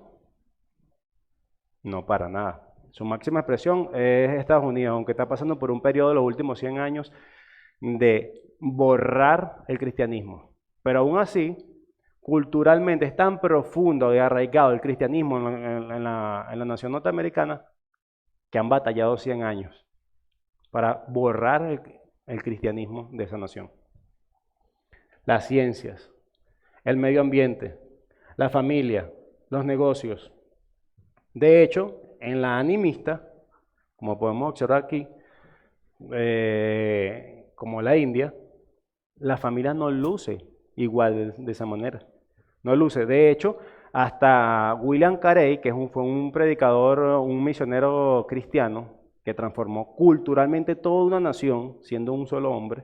No, para nada. Su máxima expresión es Estados Unidos, aunque está pasando por un periodo de los últimos 100 años de borrar el cristianismo. Pero aún así, culturalmente es tan profundo y arraigado el cristianismo en la nación norteamericana que han batallado 100 años para borrar el cristianismo de esa nación. Las ciencias, el medio ambiente, la familia, los negocios. De hecho, en la animista, como podemos observar aquí, como la India, la familia no luce igual de esa manera. No luce. De hecho, hasta William Carey, que fue un predicador, un misionero cristiano, que transformó culturalmente toda una nación, siendo un solo hombre,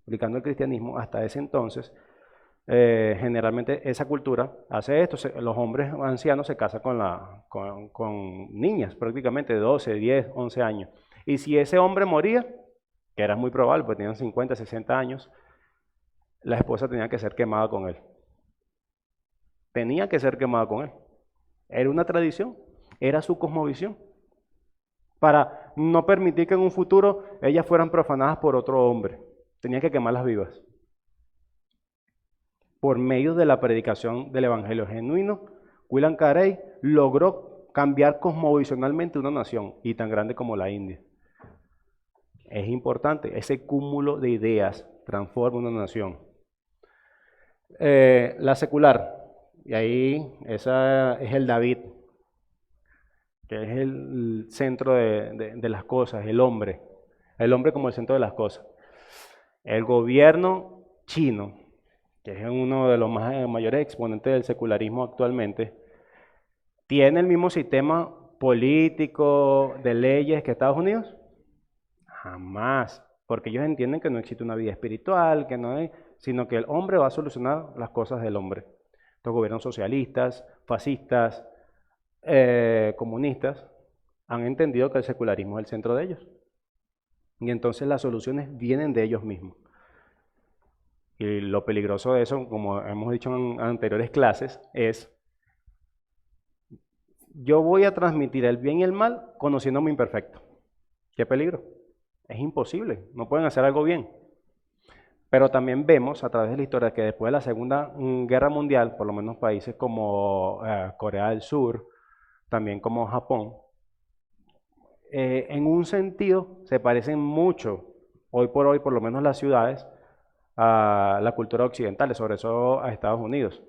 aplicando el cristianismo, hasta ese entonces, generalmente esa cultura hace esto, los hombres ancianos se casan con niñas prácticamente de 12, 10, 11 años. Y si ese hombre moría, que era muy probable, porque tenían 50, 60 años, la esposa tenía que ser quemada con él. Tenía que ser quemada con él. Era una tradición, era su cosmovisión, para no permitir que en un futuro ellas fueran profanadas por otro hombre. Tenía que quemarlas vivas. Por medio de la predicación del evangelio genuino, William Carey logró cambiar cosmovisionalmente una nación, y tan grande como la India. Es importante, ese cúmulo de ideas transforma una nación. La secular, y ahí esa es el David, que es el centro de las cosas, el hombre como el centro de las cosas. El gobierno chino, que es uno de los mayores exponentes del secularismo actualmente, ¿tiene el mismo sistema político de leyes que Estados Unidos? Jamás, porque ellos entienden que no existe una vida espiritual, sino que el hombre va a solucionar las cosas del hombre. Los gobiernos socialistas, fascistas, comunistas, han entendido que el secularismo es el centro de ellos. Y entonces las soluciones vienen de ellos mismos. Y lo peligroso de eso, como hemos dicho en anteriores clases, es: yo voy a transmitir el bien y el mal conociéndome imperfecto. ¿Qué peligro? Es imposible, no pueden hacer algo bien. Pero también vemos a través de la historia que después de la Segunda Guerra Mundial, por lo menos países como Corea del Sur, también como Japón, en un sentido se parecen mucho, hoy por hoy, por lo menos las ciudades, a la cultura occidental, sobre todo a Estados Unidos.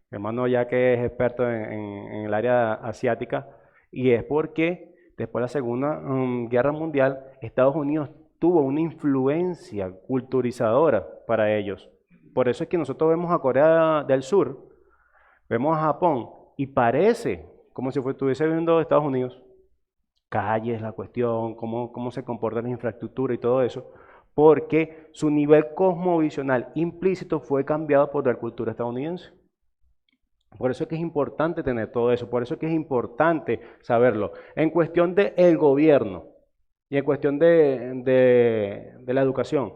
Mi hermano, ya que es experto en el área asiática, y es porque después de la Segunda Guerra Mundial, Estados Unidos tuvo una influencia culturizadora para ellos. Por eso es que nosotros vemos a Corea del Sur, vemos a Japón, y parece como si estuviese viendo Estados Unidos. Calles, la cuestión, cómo se comporta la infraestructura y todo eso, porque su nivel cosmovisional implícito fue cambiado por la cultura estadounidense. Por eso es que es importante tener todo eso, por eso es que es importante saberlo. En cuestión del gobierno, Y en cuestión de la educación,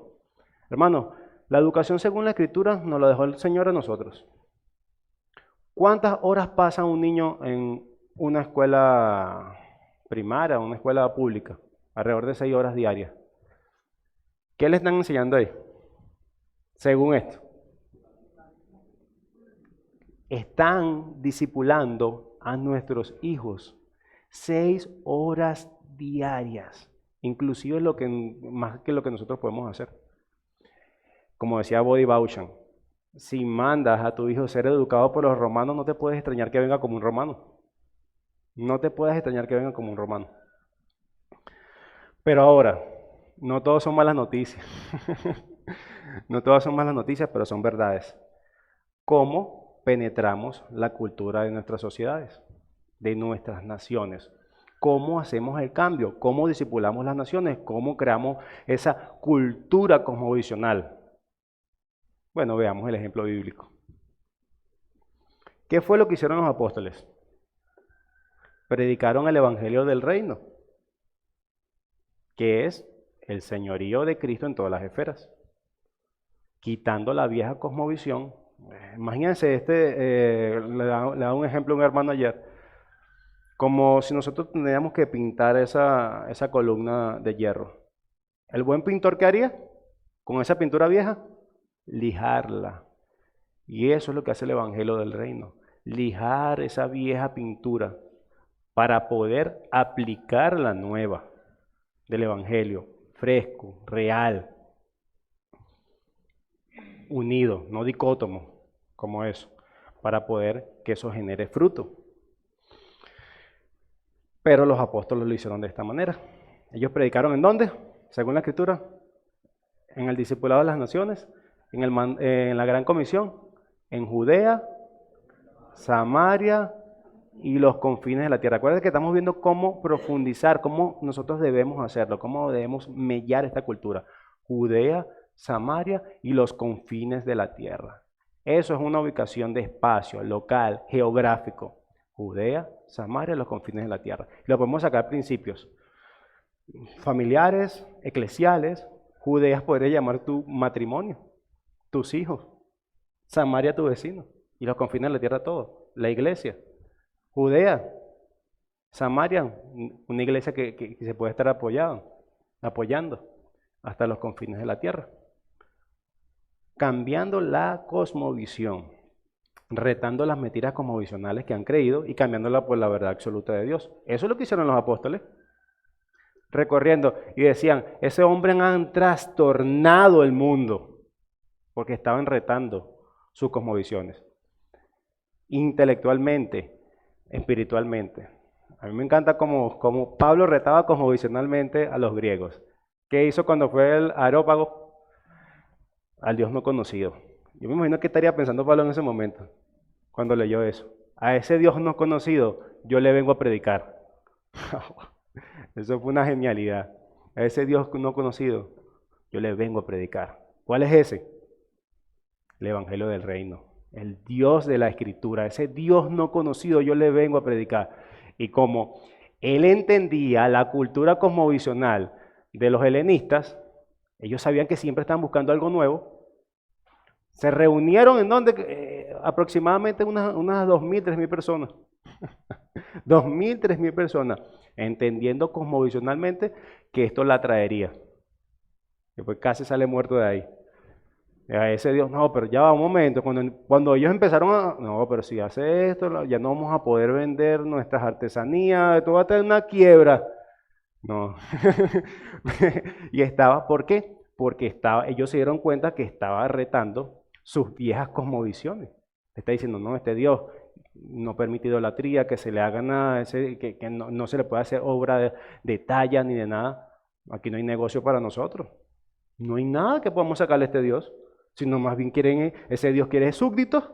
hermano, la educación según la Escritura nos la dejó el Señor a nosotros. ¿Cuántas horas pasa un niño en una escuela primaria, una escuela pública? Alrededor de 6 horas diarias. ¿Qué le están enseñando ahí? Según esto. Están discipulando a nuestros hijos 6 horas diarias, inclusive más que lo que nosotros podemos hacer. Como decía Body Bauchan, si mandas a tu hijo ser educado por los romanos, no te puedes extrañar que venga como un romano. No te puedes extrañar que venga como un romano. Pero ahora, no todos son malas noticias. No todas son malas noticias, pero son verdades. ¿Cómo penetramos la cultura de nuestras sociedades, de nuestras naciones? ¿Cómo hacemos el cambio? ¿Cómo discipulamos las naciones? ¿Cómo creamos esa cultura cosmovisional? Bueno, veamos el ejemplo bíblico. ¿Qué fue lo que hicieron los apóstoles? Predicaron el evangelio del reino, que es el señorío de Cristo en todas las esferas, quitando la vieja cosmovisión. Imagínense, le da un ejemplo a un hermano ayer, como si nosotros tuviéramos que pintar esa columna de hierro. ¿El buen pintor qué haría con esa pintura vieja? Lijarla. Y eso es lo que hace el evangelio del reino, lijar esa vieja pintura para poder aplicar la nueva del evangelio, fresco, real, unido, no dicótomo, como eso, para poder que eso genere fruto. Pero los apóstoles lo hicieron de esta manera. Ellos predicaron ¿en dónde? Según la Escritura, en el discipulado de las naciones, en la gran comisión, en Judea, Samaria y los confines de la tierra. Acuérdense que estamos viendo cómo profundizar, cómo nosotros debemos hacerlo, cómo debemos mellar esta cultura. Judea, Samaria y los confines de la tierra. Eso es una ubicación de espacio, local, geográfico. Judea, Samaria y los confines de la tierra. Y lo podemos sacar principios familiares, eclesiales. Judea podría llamar tu matrimonio, tus hijos. Samaria tu vecino. Y los confines de la tierra todo. La iglesia. Judea, Samaria, una iglesia que se puede estar apoyando hasta los confines de la tierra. Cambiando la cosmovisión, retando las mentiras cosmovisionales que han creído y cambiándola por la verdad absoluta de Dios. Eso es lo que hicieron los apóstoles. Recorriendo y decían, ese hombre han trastornado el mundo porque estaban retando sus cosmovisiones. Intelectualmente, espiritualmente. A mí me encanta como Pablo retaba cosmovisionalmente a los griegos. ¿Qué hizo cuando fue el Areópago? Al Dios no conocido. Yo me imagino que estaría pensando Pablo en ese momento, cuando leyó eso. A ese Dios no conocido yo le vengo a predicar. Eso fue una genialidad. A ese Dios no conocido yo le vengo a predicar. ¿Cuál es ese? El Evangelio del Reino. El Dios de la Escritura, ese Dios no conocido yo le vengo a predicar. Y como él entendía la cultura cosmovisional de los helenistas, ellos sabían que siempre estaban buscando algo nuevo. Se reunieron en donde aproximadamente unas 2.000, 3.000 personas. 2.000, 3.000 personas, entendiendo cosmovisionalmente que esto la traería. Después casi sale muerto de ahí. A ese Dios, no, pero ya va un momento, cuando ellos empezaron no, pero si hace esto, ya no vamos a poder vender nuestras artesanías, esto va a tener una quiebra. No. Y ¿por qué? Porque ellos se dieron cuenta que estaba retando sus viejas cosmovisiones. Está diciendo, no, este Dios no permite idolatría, que se le haga nada, que no se le puede hacer obra de talla ni de nada. Aquí no hay negocio para nosotros. No hay nada que podamos sacarle a este Dios. Sino más bien ese Dios quiere súbditos.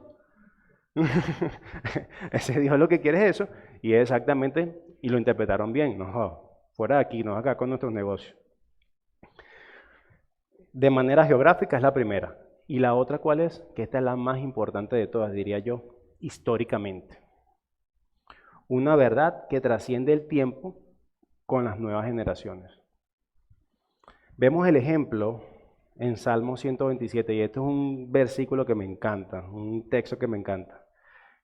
Ese Dios lo que quiere es eso. Y es exactamente, y lo interpretaron bien. No, fuera de aquí, no acá con nuestros negocios. De manera geográfica es la primera. Y la otra, ¿cuál es? Que esta es la más importante de todas, diría yo, históricamente. Una verdad que trasciende el tiempo con las nuevas generaciones. Vemos el ejemplo en Salmo 127, y esto es un versículo que me encanta, un texto que me encanta,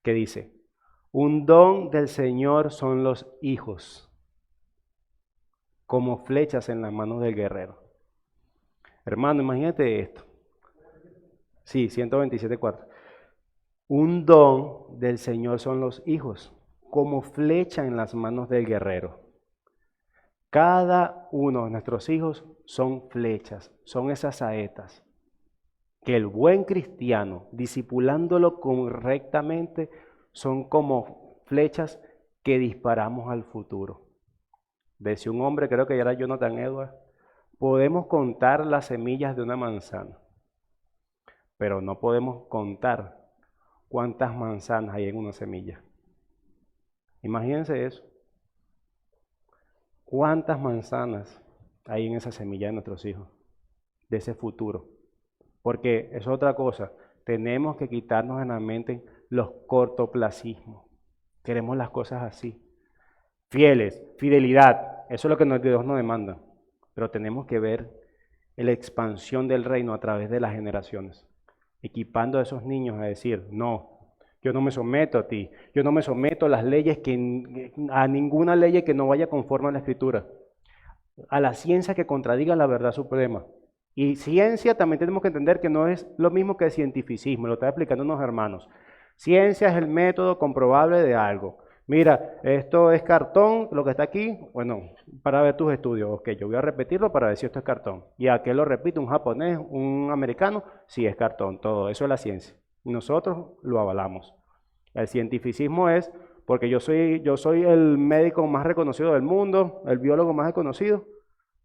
que dice, un don del Señor son los hijos, como flechas en las manos del guerrero. Hermano, imagínate esto. Sí, 127:4. Un don del Señor son los hijos, como flecha en las manos del guerrero. Cada uno de nuestros hijos son flechas, son esas saetas que el buen cristiano, discipulándolo correctamente, son como flechas que disparamos al futuro. Decía un hombre, creo que era Jonathan Edwards, podemos contar las semillas de una manzana, pero no podemos contar cuántas manzanas hay en una semilla. Imagínense eso. ¿Cuántas manzanas hay en esa semilla de nuestros hijos? De ese futuro. Porque es otra cosa. Tenemos que quitarnos en la mente los cortoplacismos. Queremos las cosas así. Fieles, fidelidad. Eso es lo que Dios nos demanda. Pero tenemos que ver la expansión del reino a través de las generaciones. Equipando a esos niños a decir, no, yo no me someto a ti, yo no me someto a las leyes, a ninguna ley que no vaya conforme a la Escritura, a la ciencia que contradiga la verdad suprema. Y ciencia también tenemos que entender que no es lo mismo que cientificismo, lo estaba explicando unos hermanos. Ciencia es el método comprobable de algo. Mira, esto es cartón, lo que está aquí, bueno, para ver tus estudios, ok, yo voy a repetirlo para ver si esto es cartón. Y a qué lo repite un japonés, un americano, sí es cartón, todo eso es la ciencia. Nosotros lo avalamos. El cientificismo es porque yo soy el médico más reconocido del mundo, el biólogo más reconocido.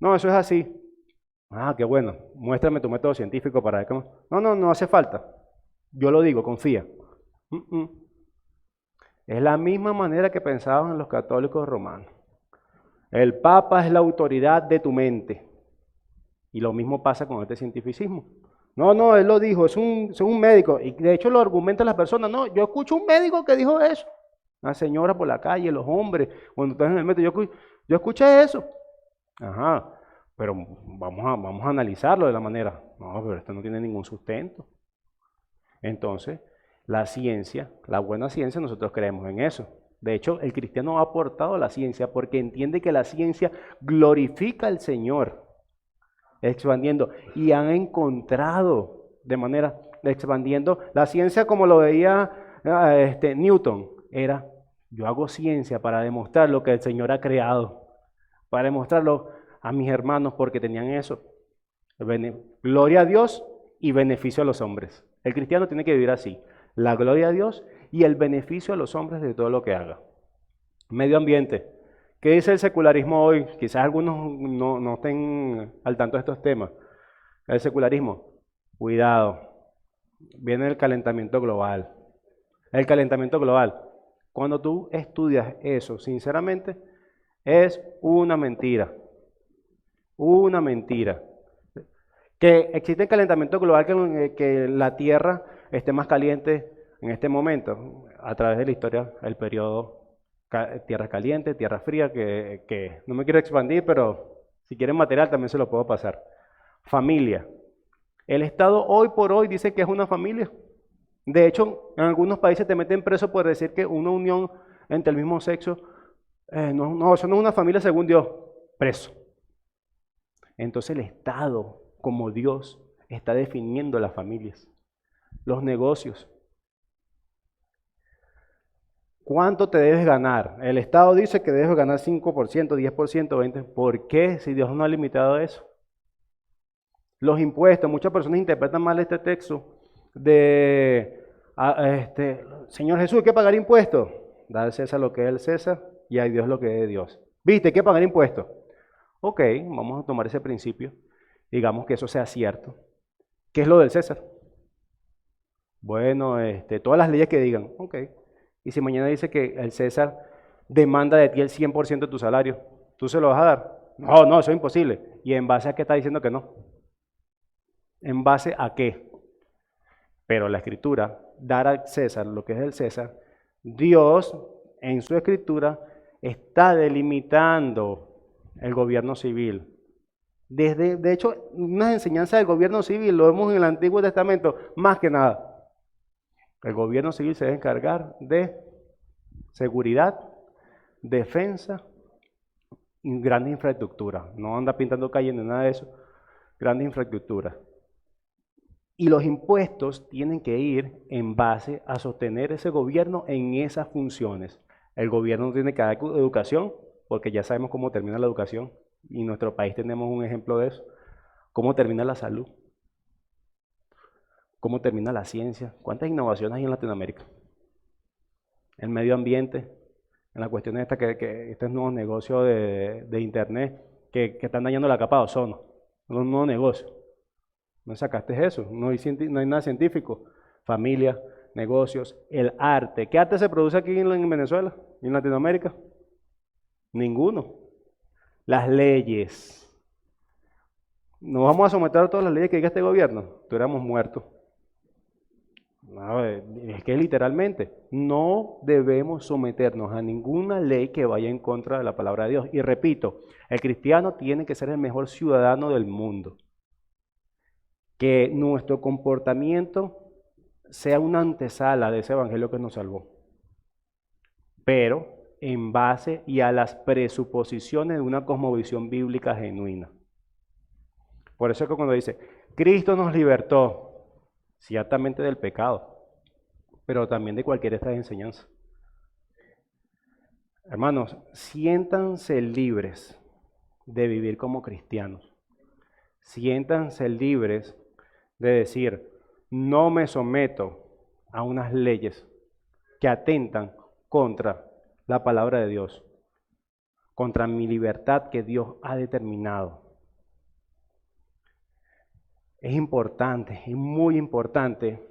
No, eso es así. Ah, qué bueno, muéstrame tu método científico para ver cómo. No hace falta. Yo lo digo, confía. Es la misma manera que pensaban los católicos romanos. El Papa es la autoridad de tu mente. Y lo mismo pasa con este cientificismo. No, él lo dijo, es un médico. Y de hecho lo argumentan las personas. No, yo escucho un médico que dijo eso. Una señora por la calle, los hombres, cuando están en el metro, yo escuché eso. Ajá, pero vamos a analizarlo de la manera. No, pero esto no tiene ningún sustento. Entonces, la ciencia, la buena ciencia, nosotros creemos en eso. De hecho, el cristiano ha aportado a la ciencia porque entiende que la ciencia glorifica al Señor, expandiendo, y han encontrado de manera expandiendo. La ciencia, como lo veía Newton, era, yo hago ciencia para demostrar lo que el Señor ha creado, para demostrarlo a mis hermanos porque tenían eso. Gloria a Dios y beneficio a los hombres. El cristiano tiene que vivir así. La gloria a Dios y el beneficio a los hombres de todo lo que haga. Medio ambiente. ¿Qué dice el secularismo hoy? Quizás algunos no estén al tanto de estos temas. El secularismo, cuidado, viene el calentamiento global. El calentamiento global. Cuando tú estudias eso, sinceramente, es una mentira. Una mentira. Que existe el calentamiento global, que la Tierra esté más caliente en este momento, a través de la historia, el periodo tierra caliente, tierra fría, que no me quiero expandir, pero si quieren material también se lo puedo pasar. Familia. El Estado hoy por hoy dice que es una familia. De hecho, en algunos países te meten preso por decir que una unión entre el mismo sexo, eso no es una familia según Dios, preso. Entonces el Estado, como Dios, está definiendo las familias, los negocios. ¿Cuánto te debes ganar? El Estado dice que debes ganar 5%, 10%, 20%. ¿Por qué si Dios no ha limitado eso? Los impuestos. Muchas personas interpretan mal este texto de, Señor Jesús, ¿hay que pagar impuestos? Da al César lo que es el César y a Dios lo que es de Dios. ¿Viste? Hay que pagar impuestos. Ok, vamos a tomar ese principio. Digamos que eso sea cierto. ¿Qué es lo del César? Bueno, todas las leyes que digan. Ok. Y si mañana dice que el César demanda de ti el 100% de tu salario, ¿tú se lo vas a dar? No, eso es imposible. ¿Y en base a qué está diciendo que no? ¿En base a qué? Pero la Escritura, dar al César lo que es del César, Dios en su Escritura está delimitando el gobierno civil, De hecho, una enseñanza del gobierno civil, lo vemos en el Antiguo Testamento, más que nada. El gobierno civil se debe encargar de seguridad, defensa y grandes infraestructuras. No anda pintando calles ni nada de eso, grandes infraestructuras. Y los impuestos tienen que ir en base a sostener ese gobierno en esas funciones. El gobierno tiene que dar educación, porque ya sabemos cómo termina la educación, y en nuestro país tenemos un ejemplo de eso. Cómo termina la salud, cómo termina la ciencia, cuántas innovaciones hay en Latinoamérica. El medio ambiente, en la cuestión esta que estos nuevos negocios de internet que están dañando la capa de ozono, un nuevo negocio. No sacaste eso, no hay nada científico. Familia, negocios, el arte. ¿Qué arte se produce aquí en Venezuela y en Latinoamérica? Ninguno. Las leyes. ¿Nos vamos a someter a todas las leyes que diga este gobierno? Estuviéramos muertos. No, es que literalmente no debemos someternos a ninguna ley que vaya en contra de la palabra de Dios. Y repito, el cristiano tiene que ser el mejor ciudadano del mundo. Que nuestro comportamiento sea una antesala de ese evangelio que nos salvó. Pero en base y a las presuposiciones de una cosmovisión bíblica genuina. Por eso es que cuando dice, Cristo nos libertó, ciertamente del pecado, pero también de cualquier esta enseñanza. Hermanos, siéntanse libres de vivir como cristianos. Siéntanse libres de decir, no me someto a unas leyes que atentan contra la palabra de Dios, contra mi libertad que Dios ha determinado. Es importante, es muy importante.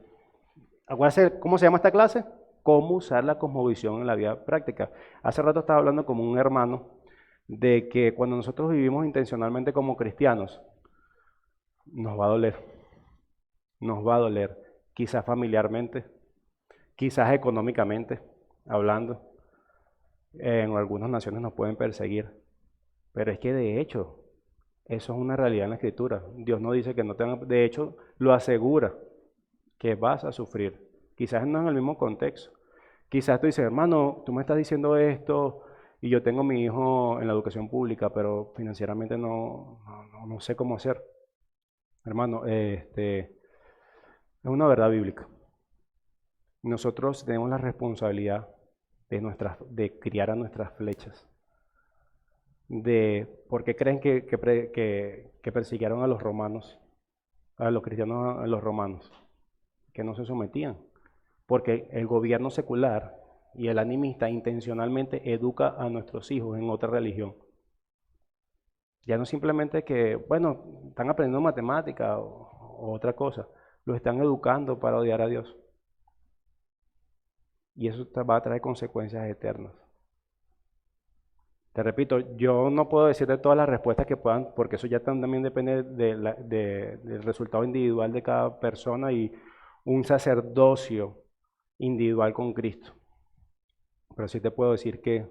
Acuérdense, ¿cómo se llama esta clase? Cómo usar la cosmovisión en la vida práctica. Hace rato estaba hablando con un hermano de que cuando nosotros vivimos intencionalmente como cristianos, nos va a doler. Nos va a doler, quizás familiarmente, quizás económicamente hablando. En algunas naciones nos pueden perseguir, pero es que de hecho, eso es una realidad en la Escritura. Dios no dice que no tengan, de hecho, lo asegura que vas a sufrir. Quizás no en el mismo contexto. Quizás tú dices, hermano, tú me estás diciendo esto y yo tengo a mi hijo en la educación pública, pero financieramente no sé cómo hacer. Hermano, es una verdad bíblica. Nosotros tenemos la responsabilidad de criar a nuestras flechas. ¿Por qué creen que persiguieron a los romanos, a los cristianos, a los romanos? Que no se sometían. Porque el gobierno secular y el animista intencionalmente educa a nuestros hijos en otra religión. Ya no simplemente que, bueno, están aprendiendo matemática o otra cosa, los están educando para odiar a Dios. Y eso va a traer consecuencias eternas. Te repito, yo no puedo decirte todas las respuestas que puedan, porque eso ya también depende del resultado individual de cada persona y un sacerdocio individual con Cristo. Pero sí te puedo decir que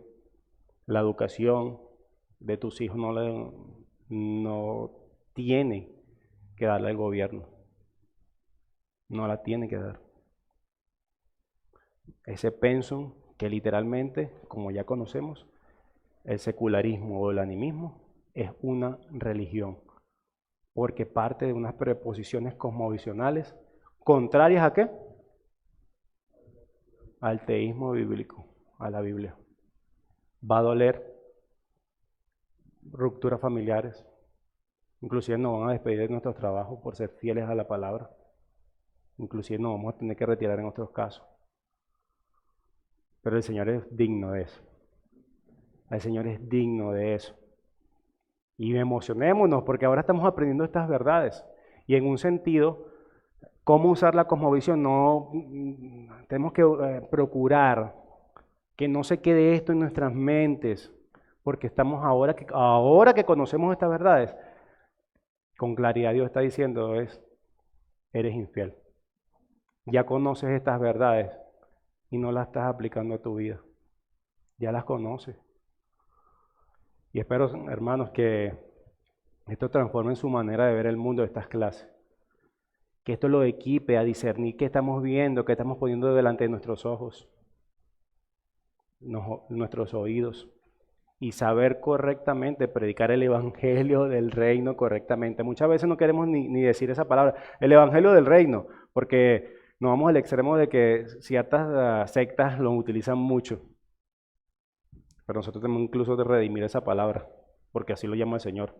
la educación de tus hijos no tiene que darle al gobierno. No la tiene que dar. Ese pensum que literalmente, como ya conocemos, el secularismo o el animismo es una religión, porque parte de unas preposiciones cosmovisionales contrarias ¿a qué? Al teísmo bíblico, a la Biblia. Va a doler, rupturas familiares, inclusive nos van a despedir de nuestros trabajos por ser fieles a la palabra, inclusive nos vamos a tener que retirar en otros casos. Pero el Señor es digno de eso. El Señor es digno de eso. Y emocionémonos porque ahora estamos aprendiendo estas verdades. Y en un sentido, ¿cómo usar la cosmovisión? No, tenemos que procurar que no se quede esto en nuestras mentes, porque estamos ahora que conocemos estas verdades, con claridad Dios está diciendo eres infiel. Ya conoces estas verdades y no las estás aplicando a tu vida. Ya las conoces. Y espero, hermanos, que esto transforme su manera de ver el mundo de estas clases. Que esto lo equipe a discernir qué estamos viendo, qué estamos poniendo delante de nuestros ojos, nuestros oídos, y saber correctamente predicar el evangelio del reino correctamente. Muchas veces no queremos ni decir esa palabra, el evangelio del reino, porque nos vamos al extremo de que ciertas sectas lo utilizan mucho. Pero nosotros tenemos incluso de redimir esa palabra, porque así lo llama el Señor,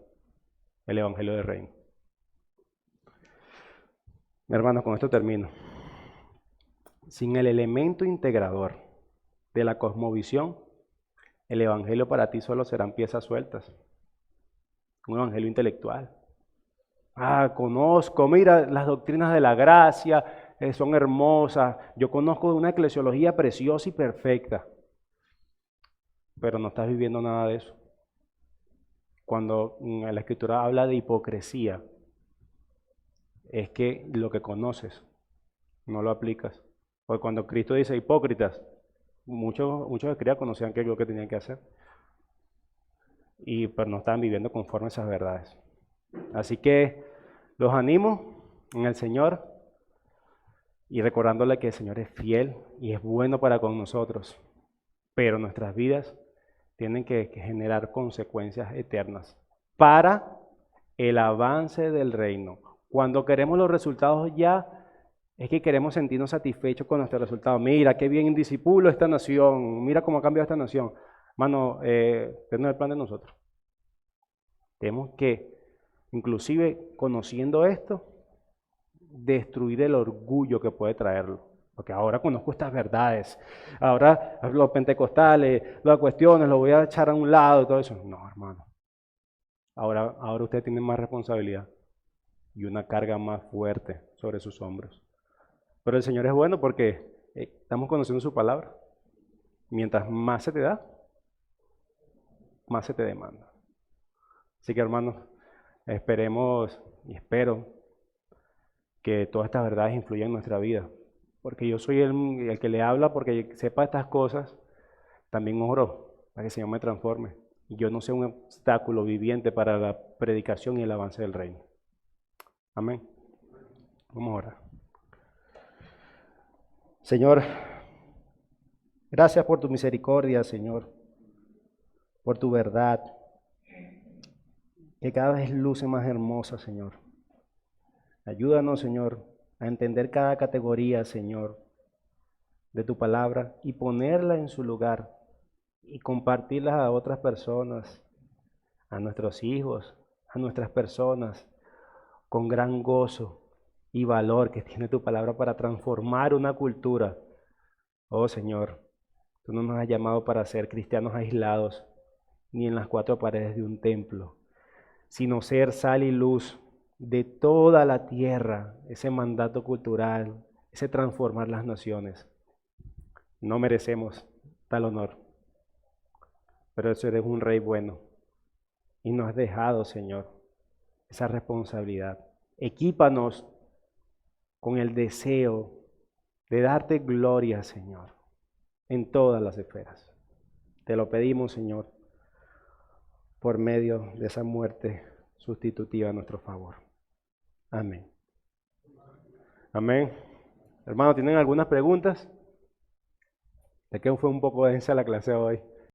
el evangelio del reino. Mi hermano, con esto termino. Sin el elemento integrador de la cosmovisión, el evangelio para ti solo serán piezas sueltas. Un evangelio intelectual. Conozco, mira, las doctrinas de la gracia son hermosas. Yo conozco una eclesiología preciosa y perfecta. Pero no estás viviendo nada de eso. Cuando la Escritura habla de hipocresía, es que lo que conoces no lo aplicas. Porque cuando Cristo dice hipócritas, muchos escribas conocían qué es lo que tenían que hacer. Pero no estaban viviendo conforme a esas verdades. Así que los animo en el Señor y recordándole que el Señor es fiel y es bueno para con nosotros. Pero nuestras vidas tienen que generar consecuencias eternas para el avance del reino. Cuando queremos los resultados ya, es que queremos sentirnos satisfechos con nuestros resultados. Mira, qué bien discípulo esta nación, mira cómo ha cambiado esta nación. Hermano, este no es el plan de nosotros. Tenemos que, inclusive conociendo esto, destruir el orgullo que puede traerlo. Porque ahora conozco estas verdades, ahora los pentecostales, las cuestiones, lo voy a echar a un lado, todo eso. No, hermano. Ahora usted tiene más responsabilidad y una carga más fuerte sobre sus hombros. Pero el Señor es bueno porque estamos conociendo su palabra. Mientras más se te da, más se te demanda. Así que, hermanos, esperemos y espero que todas estas verdades influyan en nuestra vida. Porque yo soy el que le habla, porque sepa estas cosas, también oro para que el Señor me transforme. Y yo no sea un obstáculo viviente para la predicación y el avance del reino. Amén. Vamos a orar. Señor, gracias por tu misericordia, Señor, por tu verdad, que cada vez luce más hermosa, Señor. Ayúdanos, Señor, a entender cada categoría, Señor, de tu palabra y ponerla en su lugar y compartirla a otras personas, a nuestros hijos, a nuestras personas, con gran gozo y valor que tiene tu palabra para transformar una cultura. Oh Señor, tú no nos has llamado para ser cristianos aislados, ni en las cuatro paredes de un templo, sino ser sal y luz de toda la tierra, ese mandato cultural, ese transformar las naciones. No merecemos tal honor, pero eso eres un rey bueno y nos has dejado, Señor, esa responsabilidad. Equípanos con el deseo de darte gloria, Señor, en todas las esferas. Te lo pedimos, Señor, por medio de esa muerte sustitutiva a nuestro favor. Amén. Amén. Hermano, ¿tienen algunas preguntas? ¿De qué fue un poco densa la clase hoy?